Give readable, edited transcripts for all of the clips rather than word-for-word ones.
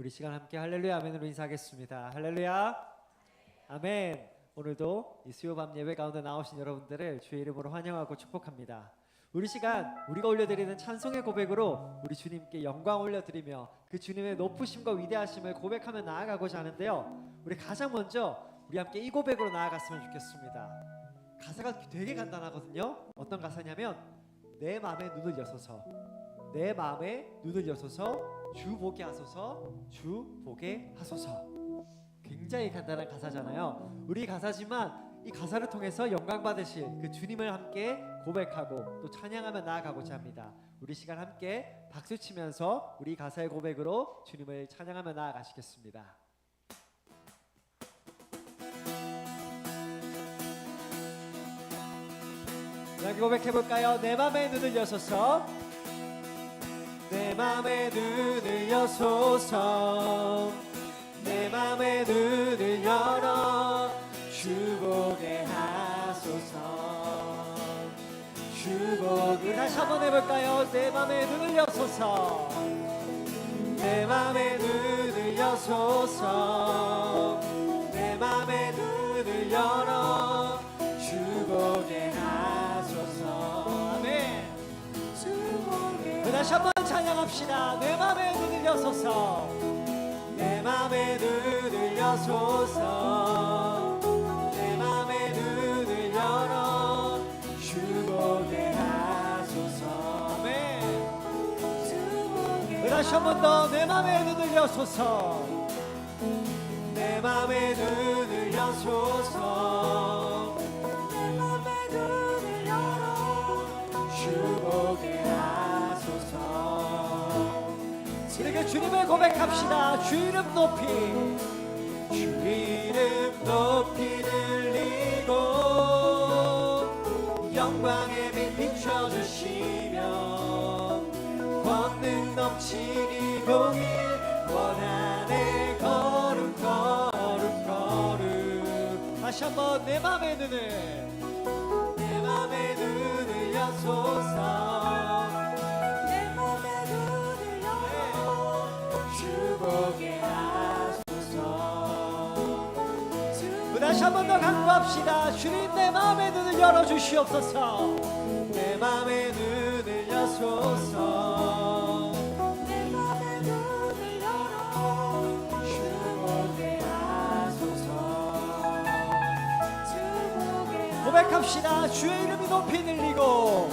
우리 시간 함께 할렐루야 아멘으로 인사하겠습니다. 할렐루야 아멘. 오늘도 이 수요 밤 예배 가운데 나오신 여러분들을 주의 이름으로 환영하고 축복합니다. 우리 시간 우리가 올려드리는 찬송의 고백으로 우리 주님께 영광 올려드리며 그 주님의 높으심과 위대하심을 고백하며 나아가고자 하는데요, 우리 가장 먼저 우리 함께 이 고백으로 나아갔으면 좋겠습니다. 가사가 되게 간단하거든요. 어떤 가사냐면 내 마음에 눈을 여소서, 내 마음에 눈을 여소서, 주 보게 하소서, 주 보게 하소서. 굉장히 간단한 가사잖아요. 우리 가사지만 이 가사를 통해서 영광 받으실 그 주님을 함께 고백하고 또 찬양하며 나아가고자 합니다. 우리 시간 함께 박수 치면서 우리 가사의 고백으로 주님을 찬양하며 나아가시겠습니다. 여기 고백해볼까요? 내 맘에 눈을 여소서, 내 맘에 눈을 여소서, 내 맘에 눈을 열어 주 보게 하소서. 주 보게. 다시 한번 해볼까요? 내 맘에 눈을 여소서, 내 맘에 눈을 여소서, 내 맘에 눈을 열어 주 보게 하소서. 아멘. 다시 한번 찬양합시다. 내 맘에 눈을 여소서, 내 맘에 눈을 여소서, 내 맘에 눈을 열어 주 보게 하소서. 아멘. 다시 한 번 더. 내 맘에 눈을 여소서, 내 맘에 눈을 여소서, 내 맘에 눈을 열어 주 보게 하소서. 우리에게 주님을 고백합시다. 주 이름 높이, 주 이름 높이 들리고 영광의 빛 비춰주시며 권능 넘치니 공일 원하네 거룩 거룩 거룩. 다시 한번 내 맘의 눈을, 내 맘의 눈을 여소서, 보게 하소서. 다시 한 번 더 간구합시다. 주님 내 마음의 눈을 열어주시옵소서, 내 마음의 눈을 여소서, 내 마음의 눈을 열어 주 보게 하소서. 고백합시다. 주의 이름이 높이 들리고,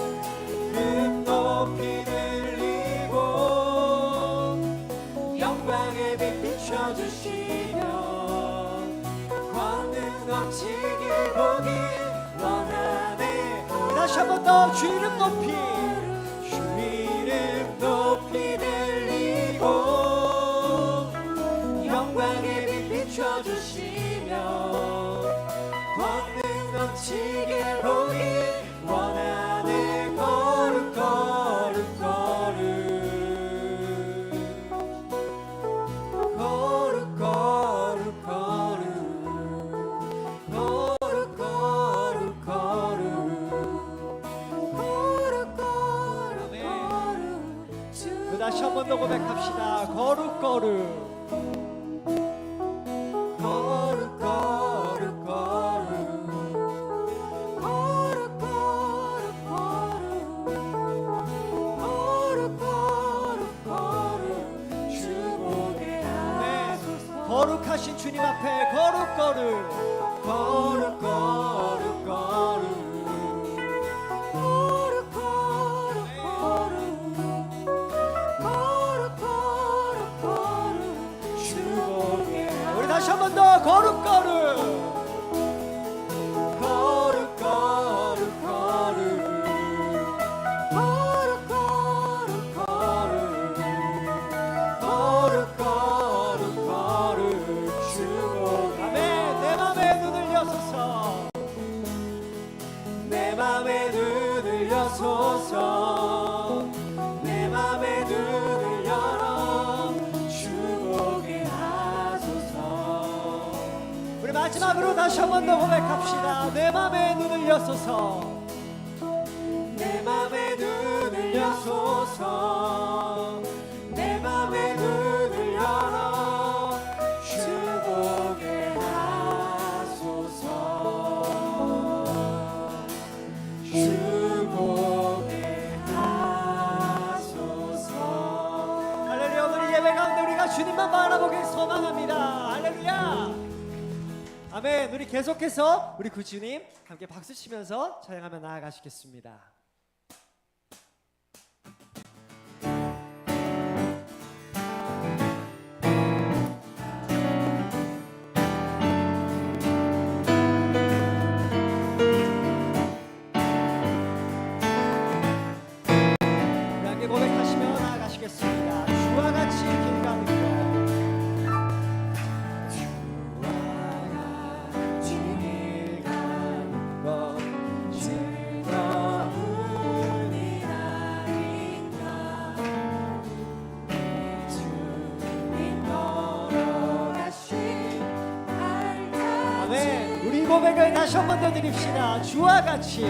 이름 높이 들리고 영광의 빛 비춰주시며 권능 넘치길 보길 원하네. 다시 한 번 더. 주 이름 높이, 주 이름 높이 들리고 영광의 빛 비춰주시며 권능 넘치길 보길 원하네 거룩 거룩 거룩 다시 한 번 더 고백합시다. 거룩 거룩 거룩 거룩 거룩 거룩 거룩 거룩 거룩 주 보게 하소서. 거룩하신 주님 앞에 거룩 거룩 거룩 거룩 거룩 다시 한 번 더. 거룩 거룩 거룩 거룩 거룩 거룩 거룩 거룩 거룩 거룩 주 보게. 아멘. 내 맘에 눈을 여소서, 내 맘에 눈을 여소서, 내 맘에 눈을 열어 주 보게 하소서. 우리 마지막으로 다시 한 번 더 고백합시다. 내 맘에 눈을 여소서, 내 맘에 눈을 여소서, 내 맘에 눈을 열어 아멘. 우리 계속해서 우리 구주님 함께 박수 치면서 찬양하며 나아가시겠습니다. 우리 함께 고백하시며 나아가시겠습니다. 주와 같이 길 가는 것 고백을 다시 한 번 더 드립시다. 주와 같이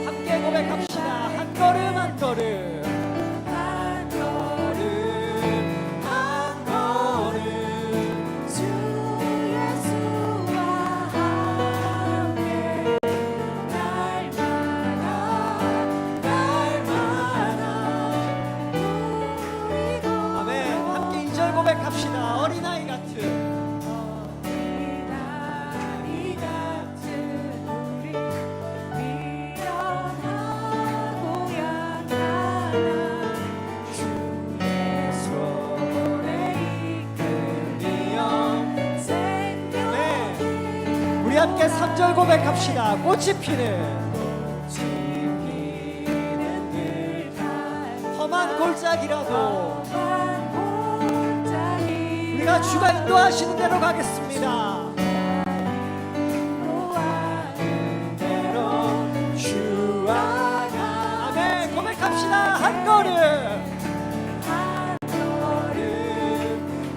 함께 고백합시다. 한 걸음 한 걸음 고백합시다. 어린아이 같은 우리 미련하고 약한 주의 손에 이끌리어 생명이 우리 함께 3절 고백합시다. 꽃이 피는 험한 골짜기라도 우리가 주가 인도하시는 대로 가겠습니다. 아멘. 고백합시다. 한 걸음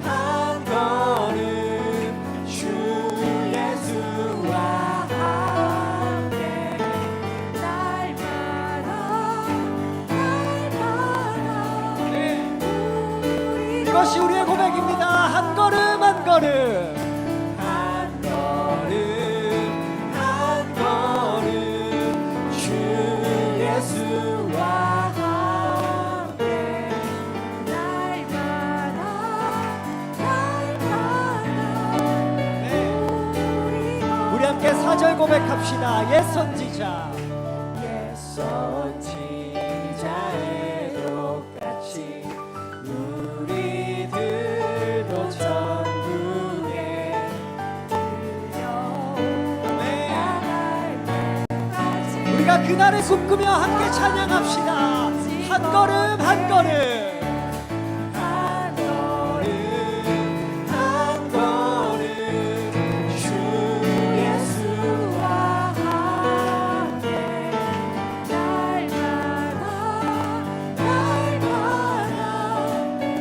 한 걸음 주 예수와 함께 이것이 우리의 고백입니다. 한 걸음 한 걸음 한 걸음 한 걸음 주 예수와 함께 우리 함께 4절 고백합시다. 옛 선지자 옛 선지자의 똑같이 우리들도 천국에 우리가 그날을 꿈꾸며 함께 찬양합시다. 한 걸음 한 걸음 한 걸음 한 걸음 주 예수와 함께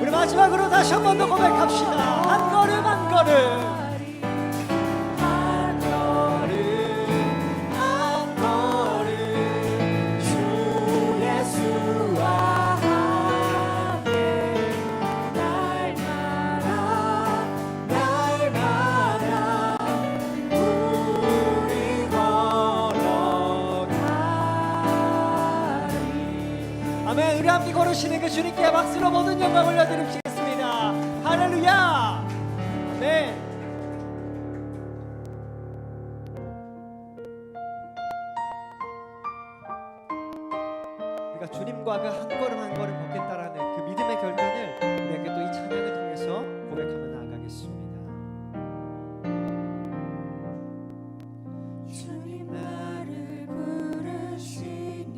우리 마지막으로 다시 한 번 더 고백합시다. 한 걸음 한 걸음 아멘. 우리 함께 걸으시는 그 주님께 박수로 모든 영광 올려드리겠습니다. 할렐루야. 아멘. 우리가 주님과 그 한 걸음 한 걸음 걷겠다라는 그 믿음의 결단을 우리에게 또 이 찬양을 통해서 고백하며 나아가겠습니다. 주님 나를 부르시니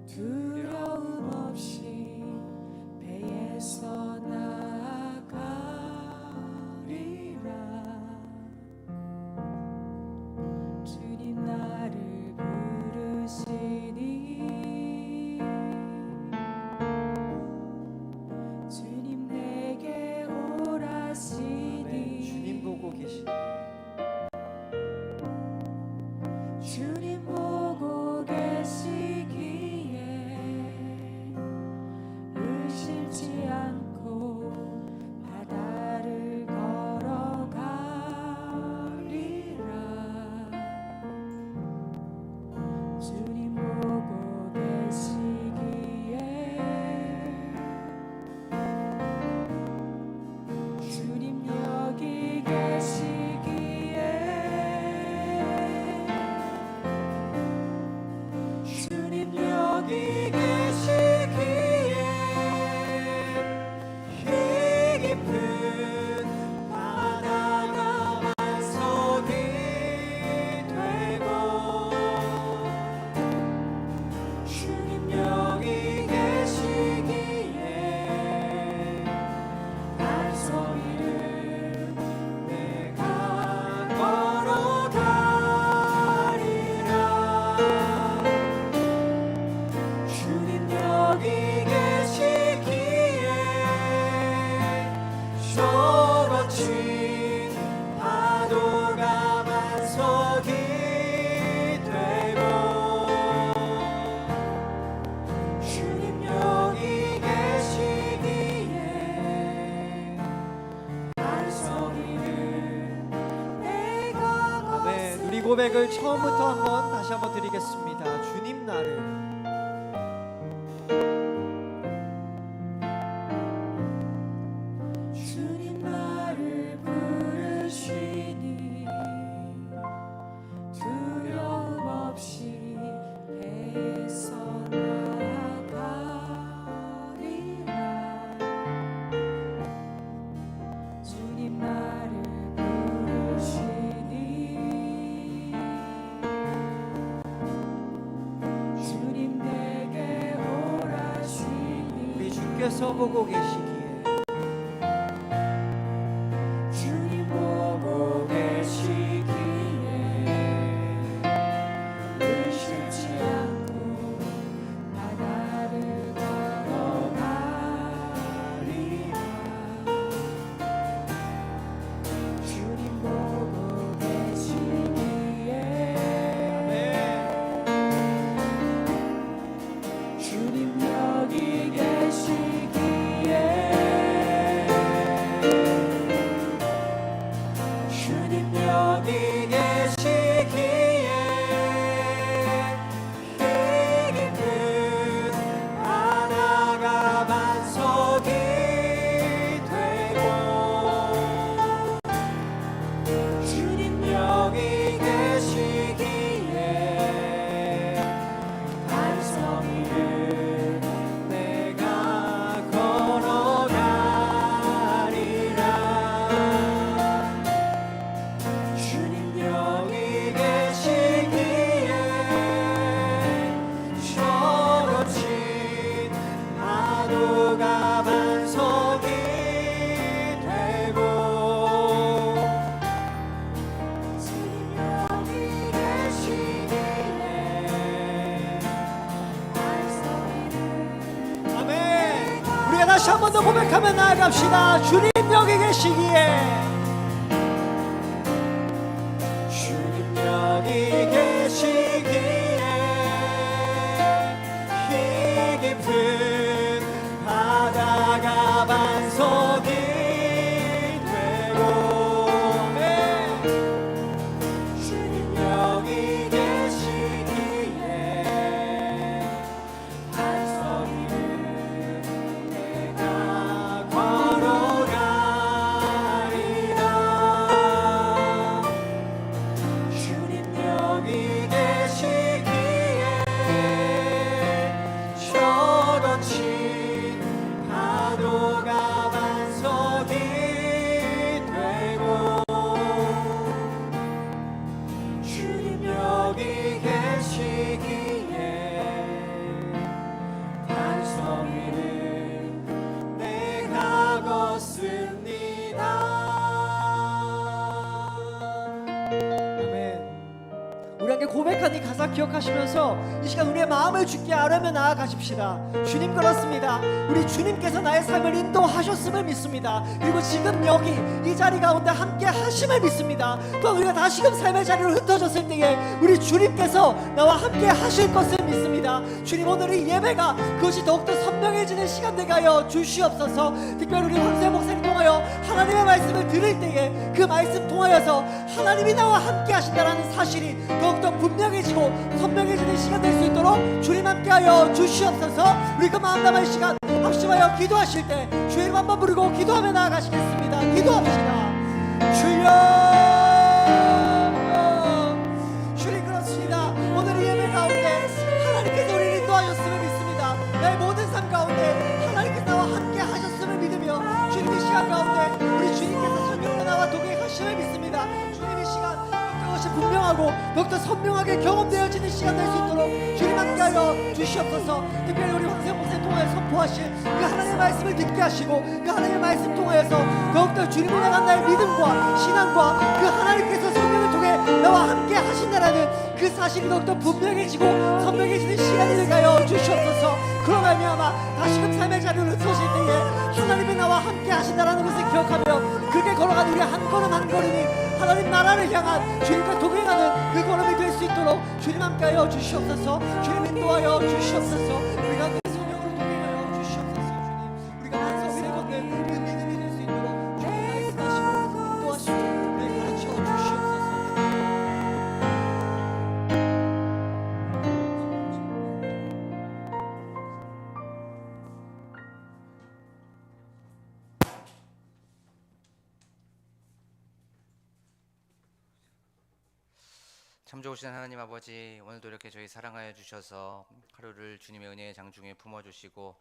두려움 없이 배에서 나아가리라. 주님 나를 부르시니 고백을 처음부터 다시 한번 드리겠습니다. 주님 나를 주님 나를 부르시니 두려움 없이 배에서 나가리라. 주님 나를 부르시니 주님 내게 오라시니 우리 주께서 보고 계시기에 주님 보고 계시기에 의심치 않고 바다를 걸어가리라. 주님 보고 계시기에 주님 여기 계시기에 주님 여기 계시기에 깊은 바다가 반석이 되고 주님 여기 계시기에 반석이를 내가 걸어가리라. 주님 여기 계시기에 저거친 파도가 반석이 되고 주님 여기 계시기에 반석이를 아멘. 우리가 다시 한 번 더 고백하며 나아갑시다. 주님 여기 계시기에 주님 여기 계시기에 깊은 바다가 반석이 되고 아멘. 주님 여기 계시기에 반석이를 내가 걸어가리라. 주님 여기 계시기에 저거친 파도가 반석이 되고 주님 여기 계시기에 반석이를 내가 걷습니다. 아멘. 우리 함께 고백한 이 가사 기억하시면서 이 시간 우리의 마음을 주께 아뢰며 나아가십시다. 주님 그렇습니다. 우리 주님께서 나의 삶을 인도하셨음을 믿습니다. 그리고 지금 여기 이 자리 가운데 함께 하심을 믿습니다. 또 우리가 다시금 삶의 자리로 흩어졌을 때에 우리 주님께서 나와 함께 하실 것을 믿습니다. 주님 오늘 이 예배가 그것이 더욱더 선명해지는 시간 되게 하여 주시옵소서. 특별히 우리 황세 목사님 통하여 하나님의 말씀을 들을 때에 그 말씀 통하여서 하나님이 나와 함께 하신다라는 사실이 더욱더 분명해지고 선명해지는 시간 될 수 있도록 주님 함께하여 주시옵소서. 우리 그 마음 담을 시간 합심하여 기도하실 때 주의 이름 한번 부르고 기도하며 나아가시겠습니다. 기도합시다. 주여 주님 그렇습니다. 오늘 이 예배 가운데 하나님께서 우리를 인도하셨음을 믿습니다. 나의 모든 삶 가운데 하나님께서 나와 함께 하셨음을 믿으며 주님 이 시간 가운데 우리 주님께서 성령으로 나와 동행하심을 믿습니다. 주님 이 시간 그것이 분명하고 더욱더 선명하게 경험되어지는 시간 될 수 있도록 주님 함께하여 주시옵소서. 특별히 우리 황세영 목사님 통하여 선포하실 그 하나님의 말씀을 듣게 하시고 그 하나님의 말씀 통하여서 더욱더 주님을 향한 나의 믿음과 신앙과 그 하나님께서 성령을 통해 나와 함께 하신다라는 그 사실이 더욱더 분명해지고 선명해지는 시간이 되게 하여 주시옵소서. 그로 말미암아 다시금 삶의 자리를 흩어질 때에 하나님이 나와 함께 하신다라는 것을 기억하며 그렇게 걸어가는 우리 한 걸음 한 걸음이 하나님 나라를 향한 주님과 동행하는 그 걸음이 될 수 있도록 주님 함께하여 주시옵소서. 주님 인도하여 주시옵소서. 우리가 그 성령으로 동행하여 주시옵소서. 주님 우리가 만성을 걷는 그 믿음이 될 수 있도록 주님 말씀하시고 인도하시고 우리 가르쳐 주시옵소서. 참 좋으신 하나님 아버지, 오늘도 이렇게 저희 사랑하여 주셔서 하루를 주님의 은혜의 장중에 품어주시고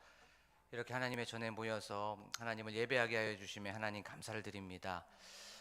이렇게 하나님의 전에 모여서 하나님을 예배하게 하여 주심에 하나님 감사를 드립니다.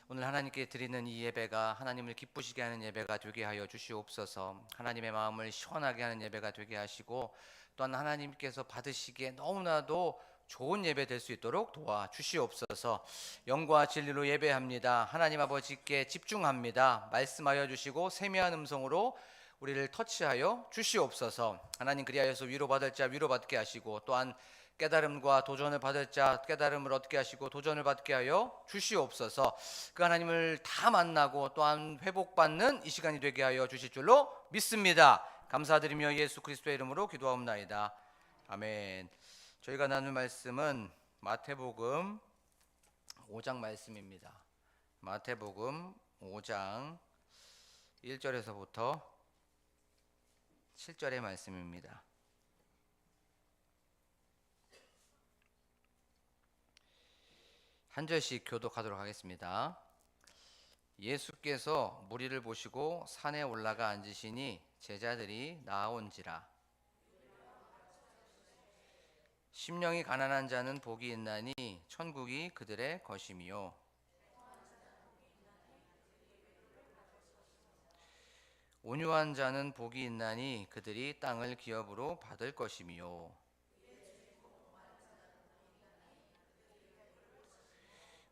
오늘 하나님께 드리는 이 예배가 하나님을 기쁘시게 하는 예배가 되게 하여 주시옵소서. 하나님의 마음을 시원하게 하는 예배가 되게 하시고 또한 하나님께서 받으시기에 너무나도 좋은 예배 될 수 있도록 도와주시옵소서. 영과 진리로 예배합니다. 하나님 아버지께 집중합니다. 말씀하여 주시고 세미한 음성으로 우리를 터치하여 주시옵소서. 하나님 그리하여서 위로받을 자 위로받게 하시고 또한 깨달음과 도전을 받을 자 깨달음을 얻게 하시고 도전을 받게 하여 주시옵소서. 그 하나님을 다 만나고 또한 회복받는 이 시간이 되게 하여 주실 줄로 믿습니다. 감사드리며 예수 그리스도의 이름으로 기도하옵나이다. 아멘. 저희가 나눌 말씀은 마태복음 5장 말씀입니다. 마태복음 5장 1절에서부터 7절의 말씀입니다. 한 절씩 교독하도록 하겠습니다. 예수께서 무리를 보시고 산에 올라가 앉으시니 제자들이 나아온지라. 심령이 가난한 자는 복이 있나니 천국이 그들의 것이미요. 온유한 자는 복이 있나니 그들이 땅을 기업으로 받을 것이미요.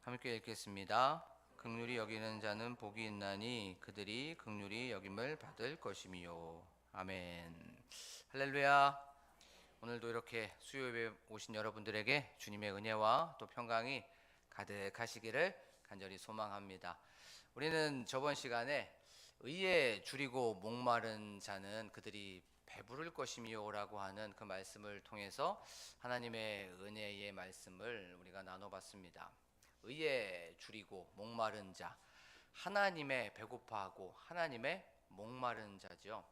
함께 읽겠습니다. 긍휼히 여기는 자는 복이 있나니 그들이 긍휼히 여김을 받을 것이미요. 아멘. 할렐루야. 오늘도 이렇게 수요일에 오신 여러분들에게 주님의 은혜와 또 평강이 가득하시기를 간절히 소망합니다. 우리는 저번 시간에 의에 줄이고 목마른 자는 그들이 배부를 것이미요 라고 하는 그 말씀을 통해서 하나님의 은혜의 말씀을 우리가 나눠봤습니다. 의에 줄이고 목마른 자, 하나님의 배고파하고 하나님의 목마른 자죠.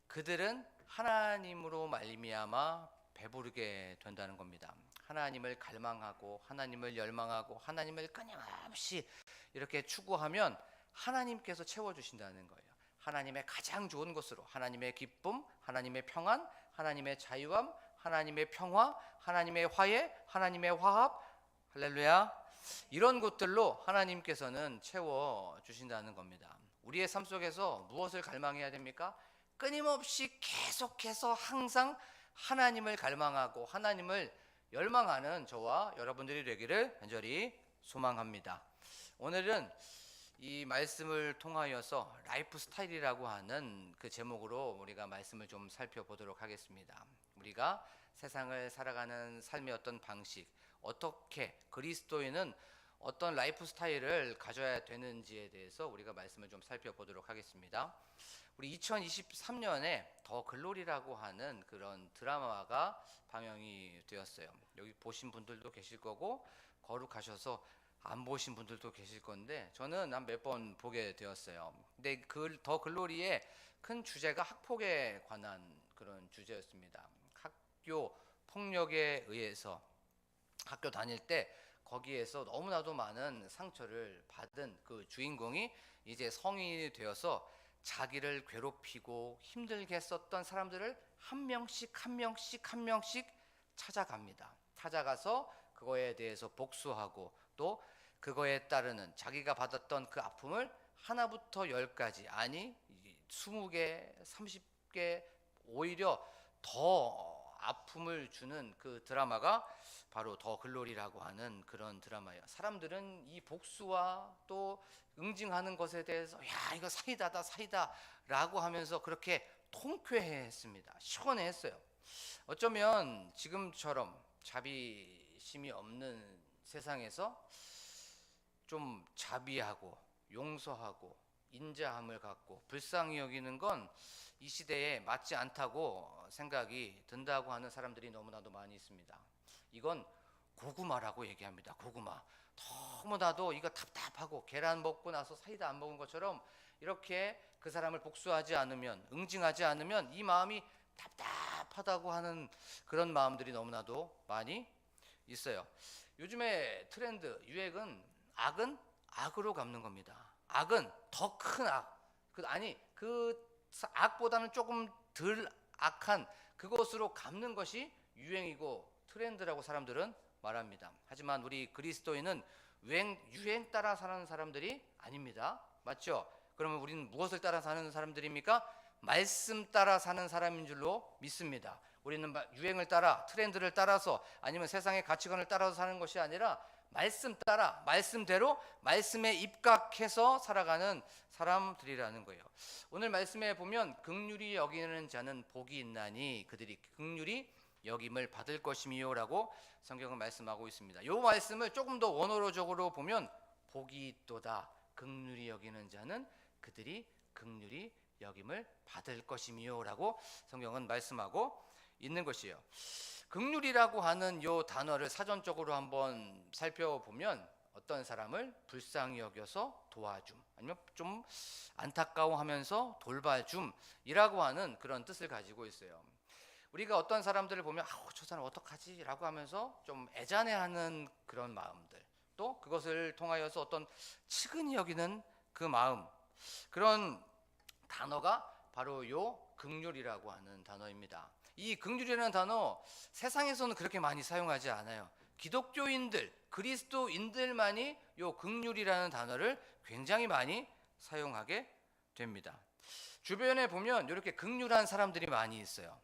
그들은 하나님으로 말미암아 배부르게 된다는 겁니다. 하나님을 갈망하고 하나님을 열망하고 하나님을 끊임없이 이렇게 추구하면 하나님께서 채워주신다는 거예요. 하나님의 가장 좋은 것으로 하나님의 기쁨, 하나님의 평안, 하나님의 자유함, 하나님의 평화, 하나님의 화해, 하나님의 화합, 할렐루야. 이런 것들로 하나님께서는 채워주신다는 겁니다. 우리의 삶 속에서 무엇을 갈망해야 됩니까? 끊임없이 계속해서 항상 하나님을 갈망하고 하나님을 열망하는 저와 여러분들이 되기를 간절히 소망합니다. 오늘은 이 말씀을 통하여서 라이프 스타일이라고 하는 그 제목으로 우리가 말씀을 좀 살펴보도록 하겠습니다. 우리가 세상을 살아가는 삶의 어떤 방식, 어떻게 그리스도인은 어떤 라이프 스타일을 가져야 되는지에 대해서 우리가 말씀을 좀 살펴보도록 하겠습니다. 우리 2023년에 더 글로리라고 하는 그런 드라마가 방영이 되었어요. 여기 보신 분들도 계실 거고 거룩하셔서 안 보신 분들도 계실 건데 저는 한 몇 번 보게 되었어요. 근데 그 더 글로리의 큰 주제가 학폭에 관한 그런 주제였습니다. 학교 폭력에 의해서 학교 다닐 때 거기에서 너무나도 많은 상처를 받은 그 주인공이 이제 성인이 되어서 자기를 괴롭히고 힘들게 했었던 사람들을 한 명씩 찾아갑니다. 찾아가서 그거에 대해서 복수하고 또 그거에 따르는 자기가 받았던 그 아픔을 하나부터 10까지 아니 20개, 30개 오히려 더 아픔을 주는 그 드라마가 바로 더 글로리라고 하는 그런 드라마예요. 사람들은 이 복수와 또 응징하는 것에 대해서 야 이거 사이다다 라고 하면서 그렇게 통쾌해했습니다. 시원해했어요. 어쩌면 지금처럼 자비심이 없는 세상에서 좀 자비하고 용서하고 인자함을 갖고 불쌍히 여기는 건 이 시대에 맞지 않다고 생각이 든다고 하는 사람들이 너무나도 많이 있습니다. 이건 고구마라고 얘기합니다. 고구마. 너무나도 이거 답답하고 계란 먹고 나서 사이다 안 먹은 것처럼 이렇게 그 사람을 복수하지 않으면 응징하지 않으면 이 마음이 답답하다고 하는 그런 마음들이 너무나도 많이 있어요. 요즘에 트렌드 유행은 악은 악으로 갚는 겁니다. 악은 더 큰 악, 아니 그 악보다는 조금 덜 악한 그것으로 갚는 것이 유행이고 트렌드라고 사람들은 말합니다. 하지만 우리 그리스도인은 유행 따라 사는 사람들이 아닙니다. 맞죠? 그러면 우리는 무엇을 따라 사는 사람들입니까? 말씀 따라 사는 사람인 줄로 믿습니다. 우리는 유행을 따라 트렌드를 따라서 아니면 세상의 가치관을 따라서 사는 것이 아니라 말씀 따라 말씀대로 말씀에 입각해서 살아가는 사람들이라는 거예요. 오늘 말씀에 보면 긍휼히 여기는 자는 복이 있나니 그들이 긍휼히 여김을 받을 것이미요라고 성경은 말씀하고 있습니다. 이 말씀을 조금 더 원어로적으로 보면 복이 있도다 긍휼히 여기는 자는 그들이 긍휼히 여김을 받을 것이미요라고 성경은 말씀하고 있는 것이에요. 긍휼이라고 하는 이 단어를 사전적으로 한번 살펴보면 어떤 사람을 불쌍히 여겨서 도와줌 아니면 좀 안타까워하면서 돌봐줌이라고 하는 그런 뜻을 가지고 있어요. 우리가 어떤 사람들을 보면 저 사람 어떡하지? 라고 하면서 좀 애잔해하는 그런 마음들, 또 그것을 통하여서 어떤 측은히 여기는 그 마음, 그런 단어가 바로 요 긍휼이라고 하는 단어입니다. 이 긍휼이라는 단어 세상에서는 그렇게 많이 사용하지 않아요. 기독교인들, 그리스도인들만이 요 긍휼이라는 단어를 굉장히 많이 사용하게 됩니다. 주변에 보면 이렇게 긍휼한 사람들이 많이 있어요.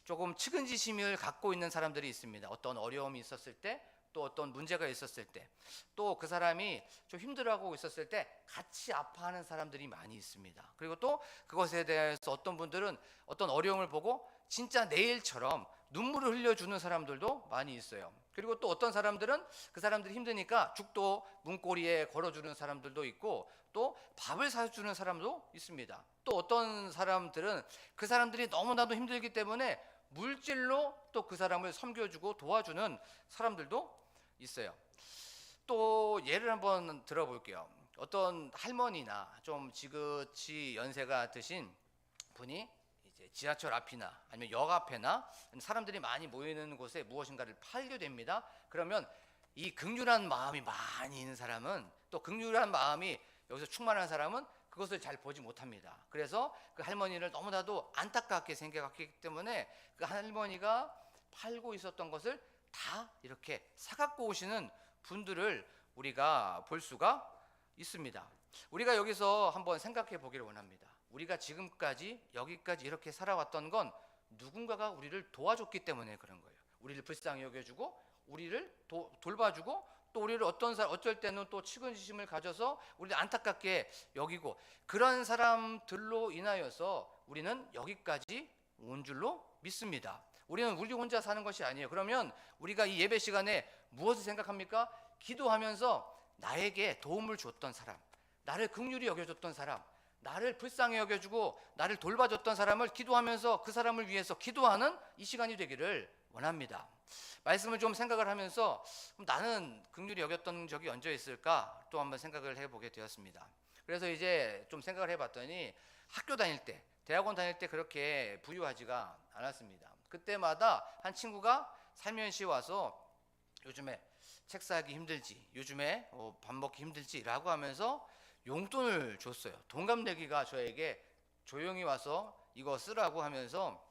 조금 측은지심을 갖고 있는 사람들이 있습니다. 어떤 어려움이 있었을 때, 또 어떤 문제가 있었을 때, 또 그 사람이 좀 힘들어하고 있었을 때 같이 아파하는 사람들이 많이 있습니다. 그리고 또 그것에 대해서 어떤 분들은 어떤 어려움을 보고 진짜 내일처럼 눈물을 흘려주는 사람들도 많이 있어요. 그리고 또 어떤 사람들은 그 사람들이 힘드니까 죽도 문고리에 걸어주는 사람들도 있고, 또 밥을 사주는 사람도 있습니다. 또 어떤 사람들은 그 사람들이 너무나도 힘들기 때문에 물질로 또 그 사람을 섬겨주고 도와주는 사람들도 있어요. 또 예를 한번 들어볼게요. 어떤 할머니나 좀 지긋이 연세가 드신 분이 이제 지하철 앞이나 아니면 역 앞에나 사람들이 많이 모이는 곳에 무엇인가를 팔게 됩니다. 그러면 이 긍휼한 마음이 많이 있는 사람은, 또 긍휼한 마음이 여기서 충만한 사람은 그것을 잘 보지 못합니다. 그래서 그 할머니를 너무나도 안타깝게 생각했기 때문에 그 할머니가 팔고 있었던 것을 다 이렇게 사갖고 오시는 분들을 우리가 볼 수가 있습니다. 우리가 여기서 한번 생각해 보기를 원합니다. 우리가 지금까지 여기까지 이렇게 살아왔던 건 누군가가 우리를 도와줬기 때문에 그런 거예요. 우리를 불쌍히 여겨주고 우리를 돌봐주고, 또 우리를 어쩔 때는 또 측은지심을 가져서 우리를 안타깝게 여기고, 그런 사람들로 인하여서 우리는 여기까지 온 줄로 믿습니다. 우리는 우리 혼자 사는 것이 아니에요. 그러면 우리가 이 예배 시간에 무엇을 생각합니까? 기도하면서 나에게 도움을 줬던 사람, 나를 긍휼히 여겨줬던 사람, 나를 불쌍히 여겨주고 나를 돌봐줬던 사람을 기도하면서 그 사람을 위해서 기도하는 이 시간이 되기를 원합니다. 말씀을 좀 생각을 하면서 나는 긍휼히 여겼던 적이 언제 있을까 또 한번 생각을 해보게 되었습니다. 그래서 이제 좀 생각을 해봤더니 학교 다닐 때, 대학원 다닐 때 그렇게 부유하지가 않았습니다. 그때마다 한 친구가 살면시 와서 요즘에 책 사기 힘들지, 요즘에 밥 먹기 힘들지 라고 하면서 용돈을 줬어요. 동갑내기가 저에게 조용히 와서 이거 쓰라고 하면서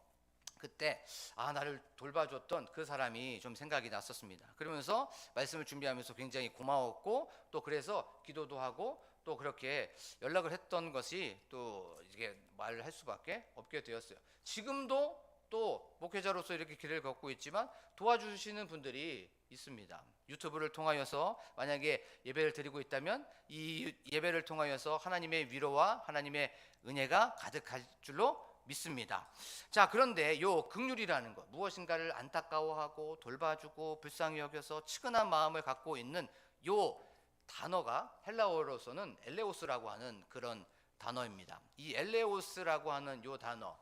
그때 나를 돌봐줬던 그 사람이 좀 생각이 났었습니다. 그러면서 말씀을 준비하면서 굉장히 고마웠고, 또 그래서 기도도 하고 또 그렇게 연락을 했던 것이 또 이게 말을 할 수밖에 없게 되었어요. 지금도 또 목회자로서 이렇게 길을 걷고 있지만 도와주시는 분들이 있습니다. 유튜브를 통하여서 만약에 예배를 드리고 있다면 이 예배를 통하여서 하나님의 위로와 하나님의 은혜가 가득할 줄로 믿습니다. 자, 그런데 요 긍휼이라는 것, 무엇인가를 안타까워하고 돌봐주고 불쌍히 여겨서 측은한 마음을 갖고 있는 요 단어가 헬라어로서는 엘레오스라고 하는 그런 단어입니다. 이 엘레오스라고 하는 요 단어,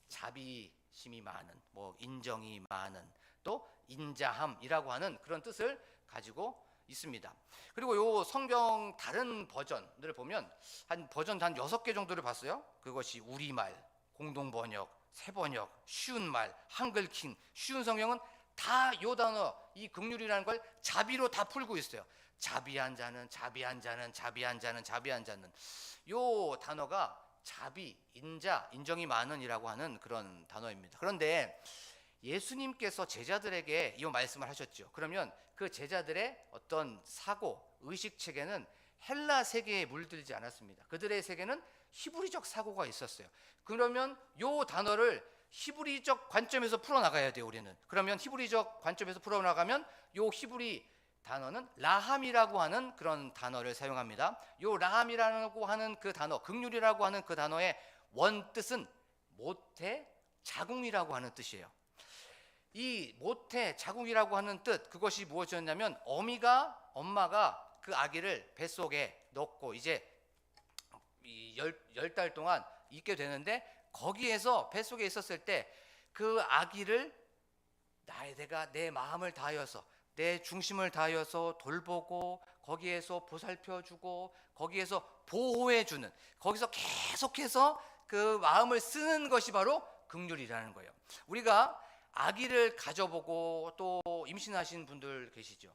자비심이 많은, 인정이 많은, 또 인자함이라고 하는 그런 뜻을 가지고 있습니다. 그리고 요 성경 다른 버전들을 보면 한 버전 한 6개 정도를 봤어요. 그것이 우리말, 공동번역, 새번역, 쉬운 말, 한글킹, 쉬운 성경은 다 요 단어, 이 긍휼이라는 걸 자비로 다 풀고 있어요. 자비한 자는, 자비한 자는, 자비한 자는, 자비한 자는. 요 단어가 자비, 인자, 인정이 많은이라고 하는 그런 단어입니다. 그런데 예수님께서 제자들에게 이 말씀을 하셨죠. 그러면 그 제자들의 어떤 사고, 의식 체계는 헬라 세계에 물들지 않았습니다. 그들의 세계는 히브리적 사고가 있었어요. 그러면 이 단어를 히브리적 관점에서 풀어나가야 돼요, 우리는. 그러면 히브리적 관점에서 풀어나가면 이 히브리 단어는 라함이라고 하는 그런 단어를 사용합니다. 이 라함이라고 하는 그 단어, 긍휼이라고 하는 그 단어의 원뜻은 모태 자궁이라고 하는 뜻이에요. 이 모태 자궁이라고 하는 뜻, 그것이 무엇이었냐면 엄마가 그 아기를 뱃속에 넣고 이제 열 달 동안 있게 되는데, 거기에서 뱃속에 있었을 때 그 아기를 내가 내 마음을 다하여서 내 중심을 다하여서 돌보고 거기에서 보살펴주고 거기에서 보호해주는, 거기서 계속해서 그 마음을 쓰는 것이 바로 긍휼이라는 거예요. 우리가 아기를 가져보고 또 임신하신 분들 계시죠.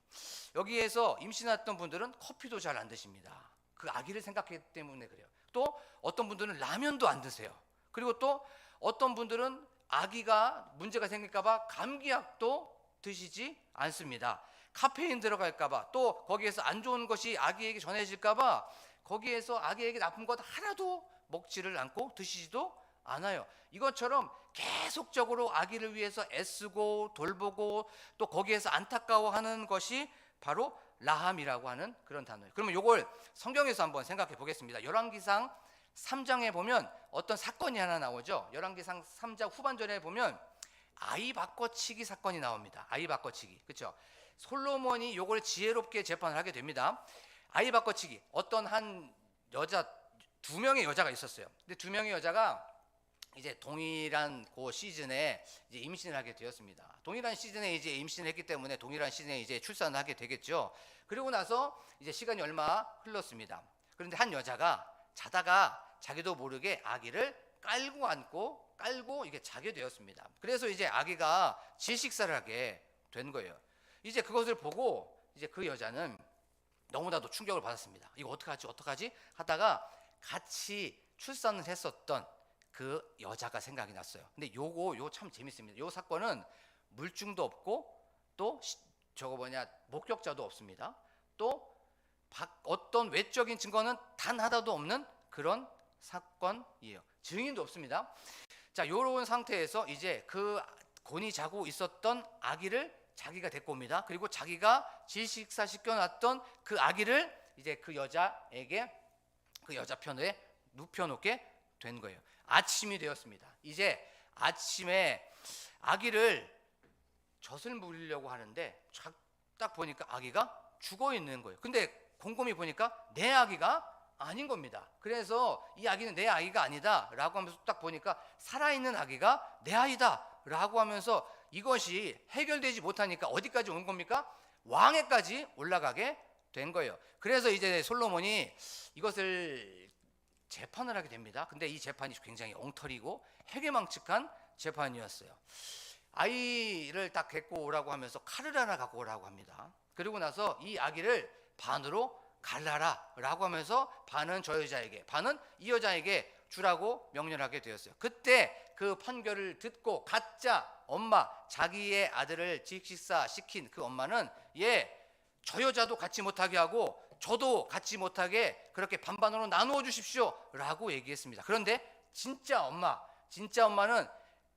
여기에서 임신했던 분들은 커피도 잘 안 드십니다. 그 아기를 생각하기 때문에 그래요. 또 어떤 분들은 라면도 안 드세요. 그리고 또 어떤 분들은 아기가 문제가 생길까봐 감기약도 드시지 않습니다. 카페인 들어갈까봐, 또 거기에서 안 좋은 것이 아기에게 전해질까봐 거기에서 아기에게 나쁜 것 하나도 먹지를 않고 드시지도 않아요. 이것처럼 계속적으로 아기를 위해서 애쓰고 돌보고 또 거기에서 안타까워하는 것이 바로 라함이라고 하는 그런 단어예요. 그러면 이걸 성경에서 한번 생각해 보겠습니다. 열왕기상 3장에 보면 어떤 사건이 하나 나오죠. 열왕기상 3장 후반절에 보면 아이 바꿔치기 사건이 나옵니다. 아이 바꿔치기, 그렇죠? 솔로몬이 요걸 지혜롭게 재판을 하게 됩니다. 아이 바꿔치기, 어떤 한 여자, 2명의 여자가 있었어요. 근데 2명의 여자가 이제 동일한 그 시즌에 이제 임신을 하게 되었습니다. 동일한 시즌에 이제 임신을 했기 때문에 동일한 시즌에 이제 출산을 하게 되겠죠. 그리고 나서 이제 시간이 얼마 흘렀습니다. 그런데 한 여자가 자다가 자기도 모르게 아기를 깔고 이게 자게 되었습니다. 그래서 이제 아기가 질식사를 하게 된 거예요. 이제 그것을 보고 이제 그 여자는 너무나도 충격을 받았습니다. 이거 어떡하지 하다가 같이 출산을 했었던 그 여자가 생각이 났어요. 근데 요거 참 재밌습니다. 요 사건은 물증도 없고 또 목격자도 없습니다. 또 어떤 외적인 증거는 단 하나도 없는 그런 사건이에요. 증인도 없습니다. 자, 요런 상태에서 이제 그 곤히 자고 있었던 아기를 자기가 데리고 옵니다. 그리고 자기가 질식사 시켜놨던 그 아기를 이제 그 여자에게, 그 여자 편에 눕혀놓게 된 거예요. 아침이 되었습니다. 이제 아침에 아기를 젖을 물리려고 하는데 딱 보니까 아기가 죽어 있는 거예요. 근데 곰곰이 보니까 내 아기가 아닌 겁니다. 그래서 이 아기는 내 아기가 아니다 라고 하면서 딱 보니까 살아있는 아기가 내 아이다 라고 하면서 이것이 해결되지 못하니까 어디까지 온 겁니까? 왕에까지 올라가게 된 거예요. 그래서 이제 솔로몬이 이것을 재판을 하게 됩니다. 근데 이 재판이 굉장히 엉터리고 해괴망측한 재판이었어요. 아이를 딱 데리고 오라고 하면서 칼을 하나 갖고 오라고 합니다. 그리고 나서 이 아기를 반으로 갈라라 라고 하면서 반은 저 여자에게, 반은 이 여자에게 주라고 명령하게 되었어요. 그때 그 판결을 듣고 가짜 엄마, 자기의 아들을 질식사 시킨 그 엄마는 저 여자도 갖지 못하게 하고 저도 갖지 못하게 그렇게 반반으로 나누어 주십시오 라고 얘기했습니다. 그런데 진짜 엄마는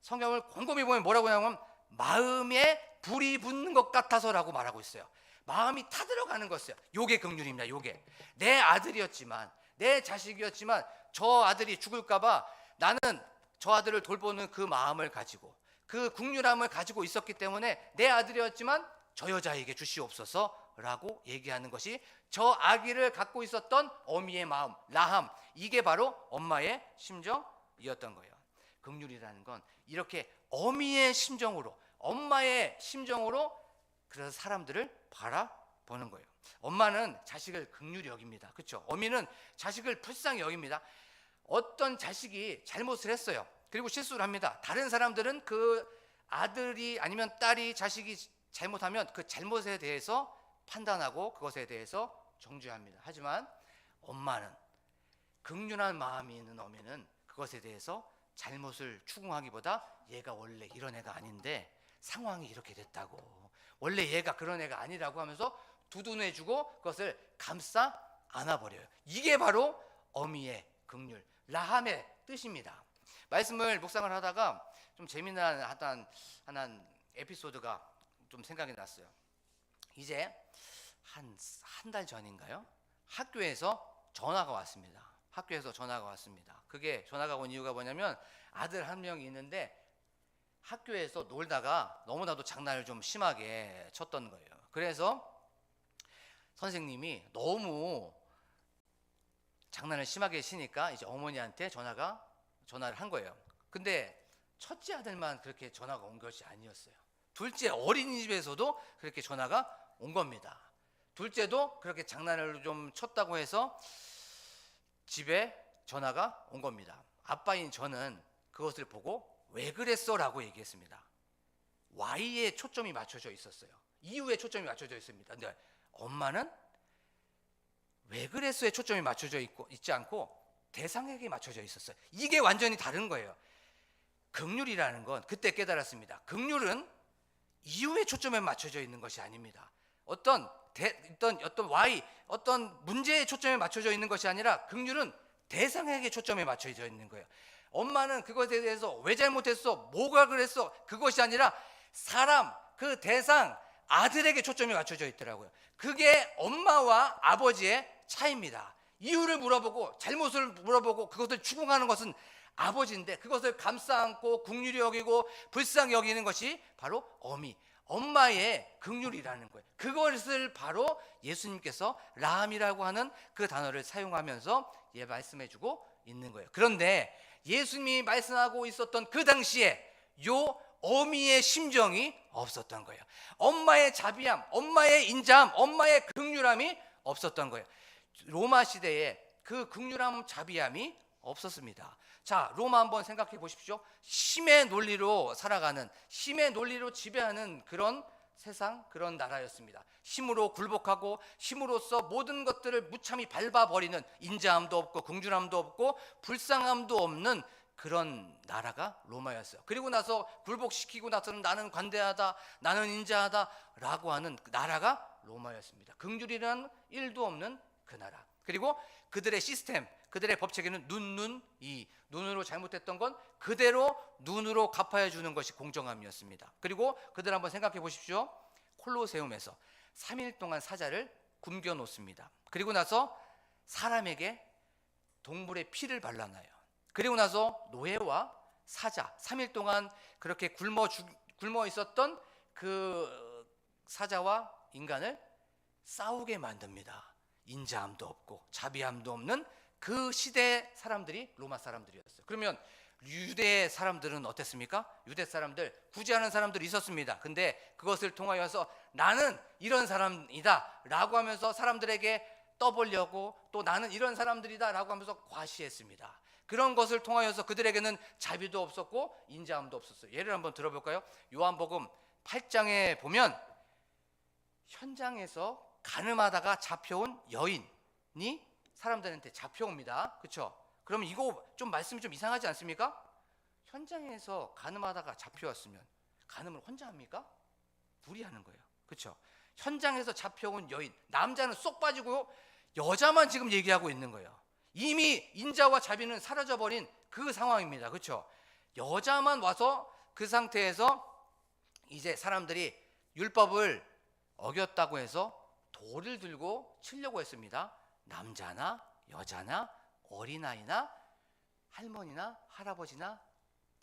성경을 곰곰이 보면 뭐라고 하냐면 마음에 불이 붙는 것 같아서 라고 말하고 있어요. 마음이 타들어가는 것이에요. 요게 긍휼입니다. 요게 내 아들이었지만, 내 자식이었지만 저 아들이 죽을까봐 나는 저 아들을 돌보는 그 마음을 가지고, 그 긍휼함을 가지고 있었기 때문에 내 아들이었지만 저 여자에게 주시옵소서 라고 얘기하는 것이 저 아기를 갖고 있었던 어미의 마음, 라함, 이게 바로 엄마의 심정이었던 거예요. 긍휼이라는 건 이렇게 어미의 심정으로, 엄마의 심정으로 그래서 사람들을 바라보는 거예요. 엄마는 자식을 긍휼히 여깁니다. 그렇죠? 어미는 자식을 불쌍히 여깁니다. 어떤 자식이 잘못을 했어요. 그리고 실수를 합니다. 다른 사람들은 그 아들이 아니면 딸이, 자식이 잘못하면 그 잘못에 대해서 판단하고 그것에 대해서 정죄합니다. 하지만 엄마는 긍휼한 마음이 있는 어미는 그것에 대해서 잘못을 추궁하기보다 얘가 원래 이런 애가 아닌데 상황이 이렇게 됐다고, 원래 얘가 그런 애가 아니라고 하면서 두둔해주고 그것을 감싸 안아버려요. 이게 바로 어미의 긍휼, 라함의 뜻입니다. 말씀을 묵상을 하다가 좀 재미난 하나 에피소드가 좀 생각이 났어요. 이제 한 달 전인가요? 학교에서 전화가 왔습니다. 그게 전화가 온 이유가 뭐냐면 아들 한 명이 있는데 학교에서 놀다가 너무나도 장난을 좀 심하게 쳤던 거예요. 그래서 선생님이 너무 장난을 심하게 치니까 이제 어머니한테 전화를 한 거예요. 근데 첫째 아들만 그렇게 전화가 온 것이 아니었어요. 둘째 어린이집에서도 그렇게 전화가 온 겁니다. 둘째도 그렇게 장난을 좀 쳤다고 해서 집에 전화가 온 겁니다. 아빠인 저는 그것을 보고 왜 그랬어? 라고 얘기했습니다. Y에 초점이 맞춰져 있었어요. 이유에 초점이 맞춰져 있습니다. 근데 엄마는 왜 그랬어에 초점이 맞춰져 있지 않고 대상에게 맞춰져 있었어요. 이게 완전히 다른 거예요. 긍휼이라는 건 그때 깨달았습니다. 긍휼은 이유에 초점에 맞춰져 있는 것이 아닙니다. 어떤 Y, 어떤 문제에 초점에 맞춰져 있는 것이 아니라 긍휼은 대상에게 초점에 맞춰져 있는 거예요. 엄마는 그것에 대해서 왜 잘못했어? 뭐가 그랬어? 그것이 아니라 사람, 그 대상, 아들에게 초점이 맞춰져 있더라고요. 그게 엄마와 아버지의 차이입니다. 이유를 물어보고 잘못을 물어보고 그것을 추궁하는 것은 아버지인데 그것을 감싸 안고 긍휼히 여기고 불쌍히 여기는 것이 바로 엄마의 긍휼이라는 거예요. 그것을 바로 예수님께서 라함이라고 하는 그 단어를 사용하면서 말씀해주고 있는 거예요. 그런데 예수님이 말씀하고 있었던 그 당시에 요 어미의 심정이 없었던 거예요. 엄마의 자비함, 엄마의 인자함, 엄마의 긍휼함이 없었던 거예요. 로마 시대에 그 긍휼함, 자비함이 없었습니다. 자, 로마 한번 생각해 보십시오. 힘의 논리로 살아가는, 힘의 논리로 지배하는 그런 세상, 그런 나라였습니다. 힘으로 굴복하고 힘으로써 모든 것들을 무참히 밟아버리는, 인자함도 없고 긍휼함도 없고 불쌍함도 없는 그런 나라가 로마였어요. 그리고 나서 굴복시키고 나서는 나는 관대하다, 나는 인자하다 라고 하는 나라가 로마였습니다. 긍휼이라는 일도 없는 그 나라. 그리고 그들의 시스템, 그들의 법칙에는 눈으로 잘못했던 건 그대로 눈으로 갚아야 주는 것이 공정함이었습니다. 그리고 그들 한번 생각해 보십시오. 콜로세움에서 3일 동안 사자를 굶겨 놓습니다. 그리고 나서 사람에게 동물의 피를 발라놔요. 그리고 나서 노예와 사자, 3일 동안 그렇게 굶어 있었던 그 사자와 인간을 싸우게 만듭니다. 인자함도 없고 자비함도 없는 그 시대 사람들이 로마 사람들이었어요. 그러면 유대 사람들은 어땠습니까? 유대 사람들, 구제하는 사람들이 있었습니다. 근데 그것을 통하여서 나는 이런 사람이다 라고 하면서 사람들에게 떠보려고, 또 나는 이런 사람들이다 라고 하면서 과시했습니다. 그런 것을 통하여서 그들에게는 자비도 없었고 인자함도 없었어요. 예를 한번 들어볼까요? 요한복음 8장에 보면 현장에서 가늠하다가 잡혀온 여인이 사람들한테 잡혀옵니다. 그렇죠? 그럼 이거 좀 말씀이 좀 이상하지 않습니까? 현장에서 가늠하다가 잡혀왔으면 가늠을 혼자 합니까? 둘이 하는 거예요. 그렇죠? 현장에서 잡혀온 여인, 남자는 쏙 빠지고요, 여자만 지금 얘기하고 있는 거예요. 이미 인자와 자비는 사라져버린 그 상황입니다. 그렇죠? 여자만 와서 그 상태에서 이제 사람들이 율법을 어겼다고 해서 돌을 들고 치려고 했습니다. 남자나 여자나 어린아이나 할머니나 할아버지나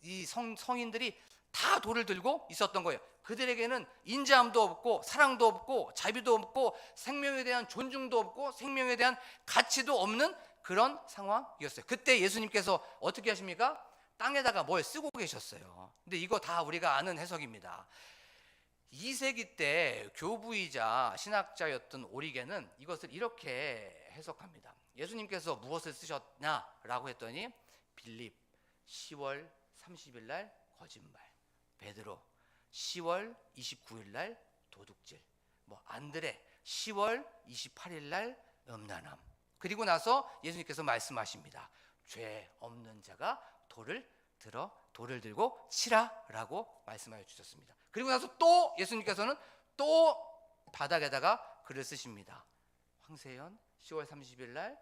이 성인들이 다 돌을 들고 있었던 거예요. 그들에게는 인자함도 없고 사랑도 없고 자비도 없고 생명에 대한 존중도 없고 생명에 대한 가치도 없는 그런 상황이었어요. 그때 예수님께서 어떻게 하십니까? 땅에다가 뭘 쓰고 계셨어요. 근데 이거 다 우리가 아는 해석입니다. 2세기 때 교부이자 신학자였던 오리겐은 이것을 이렇게 해석합니다. 예수님께서 무엇을 쓰셨냐라고 했더니 빌립 10월 30일 날 거짓말, 베드로 10월 29일 날 도둑질, 안드레 10월 28일 날 음란함, 그리고 나서 예수님께서 말씀하십니다. 죄 없는 자가 돌을 들고 치라라고 말씀하여 주셨습니다. 그리고 나서 또 예수님께서는 또 바닥에다가 글을 쓰십니다. 황세현 10월 30일 날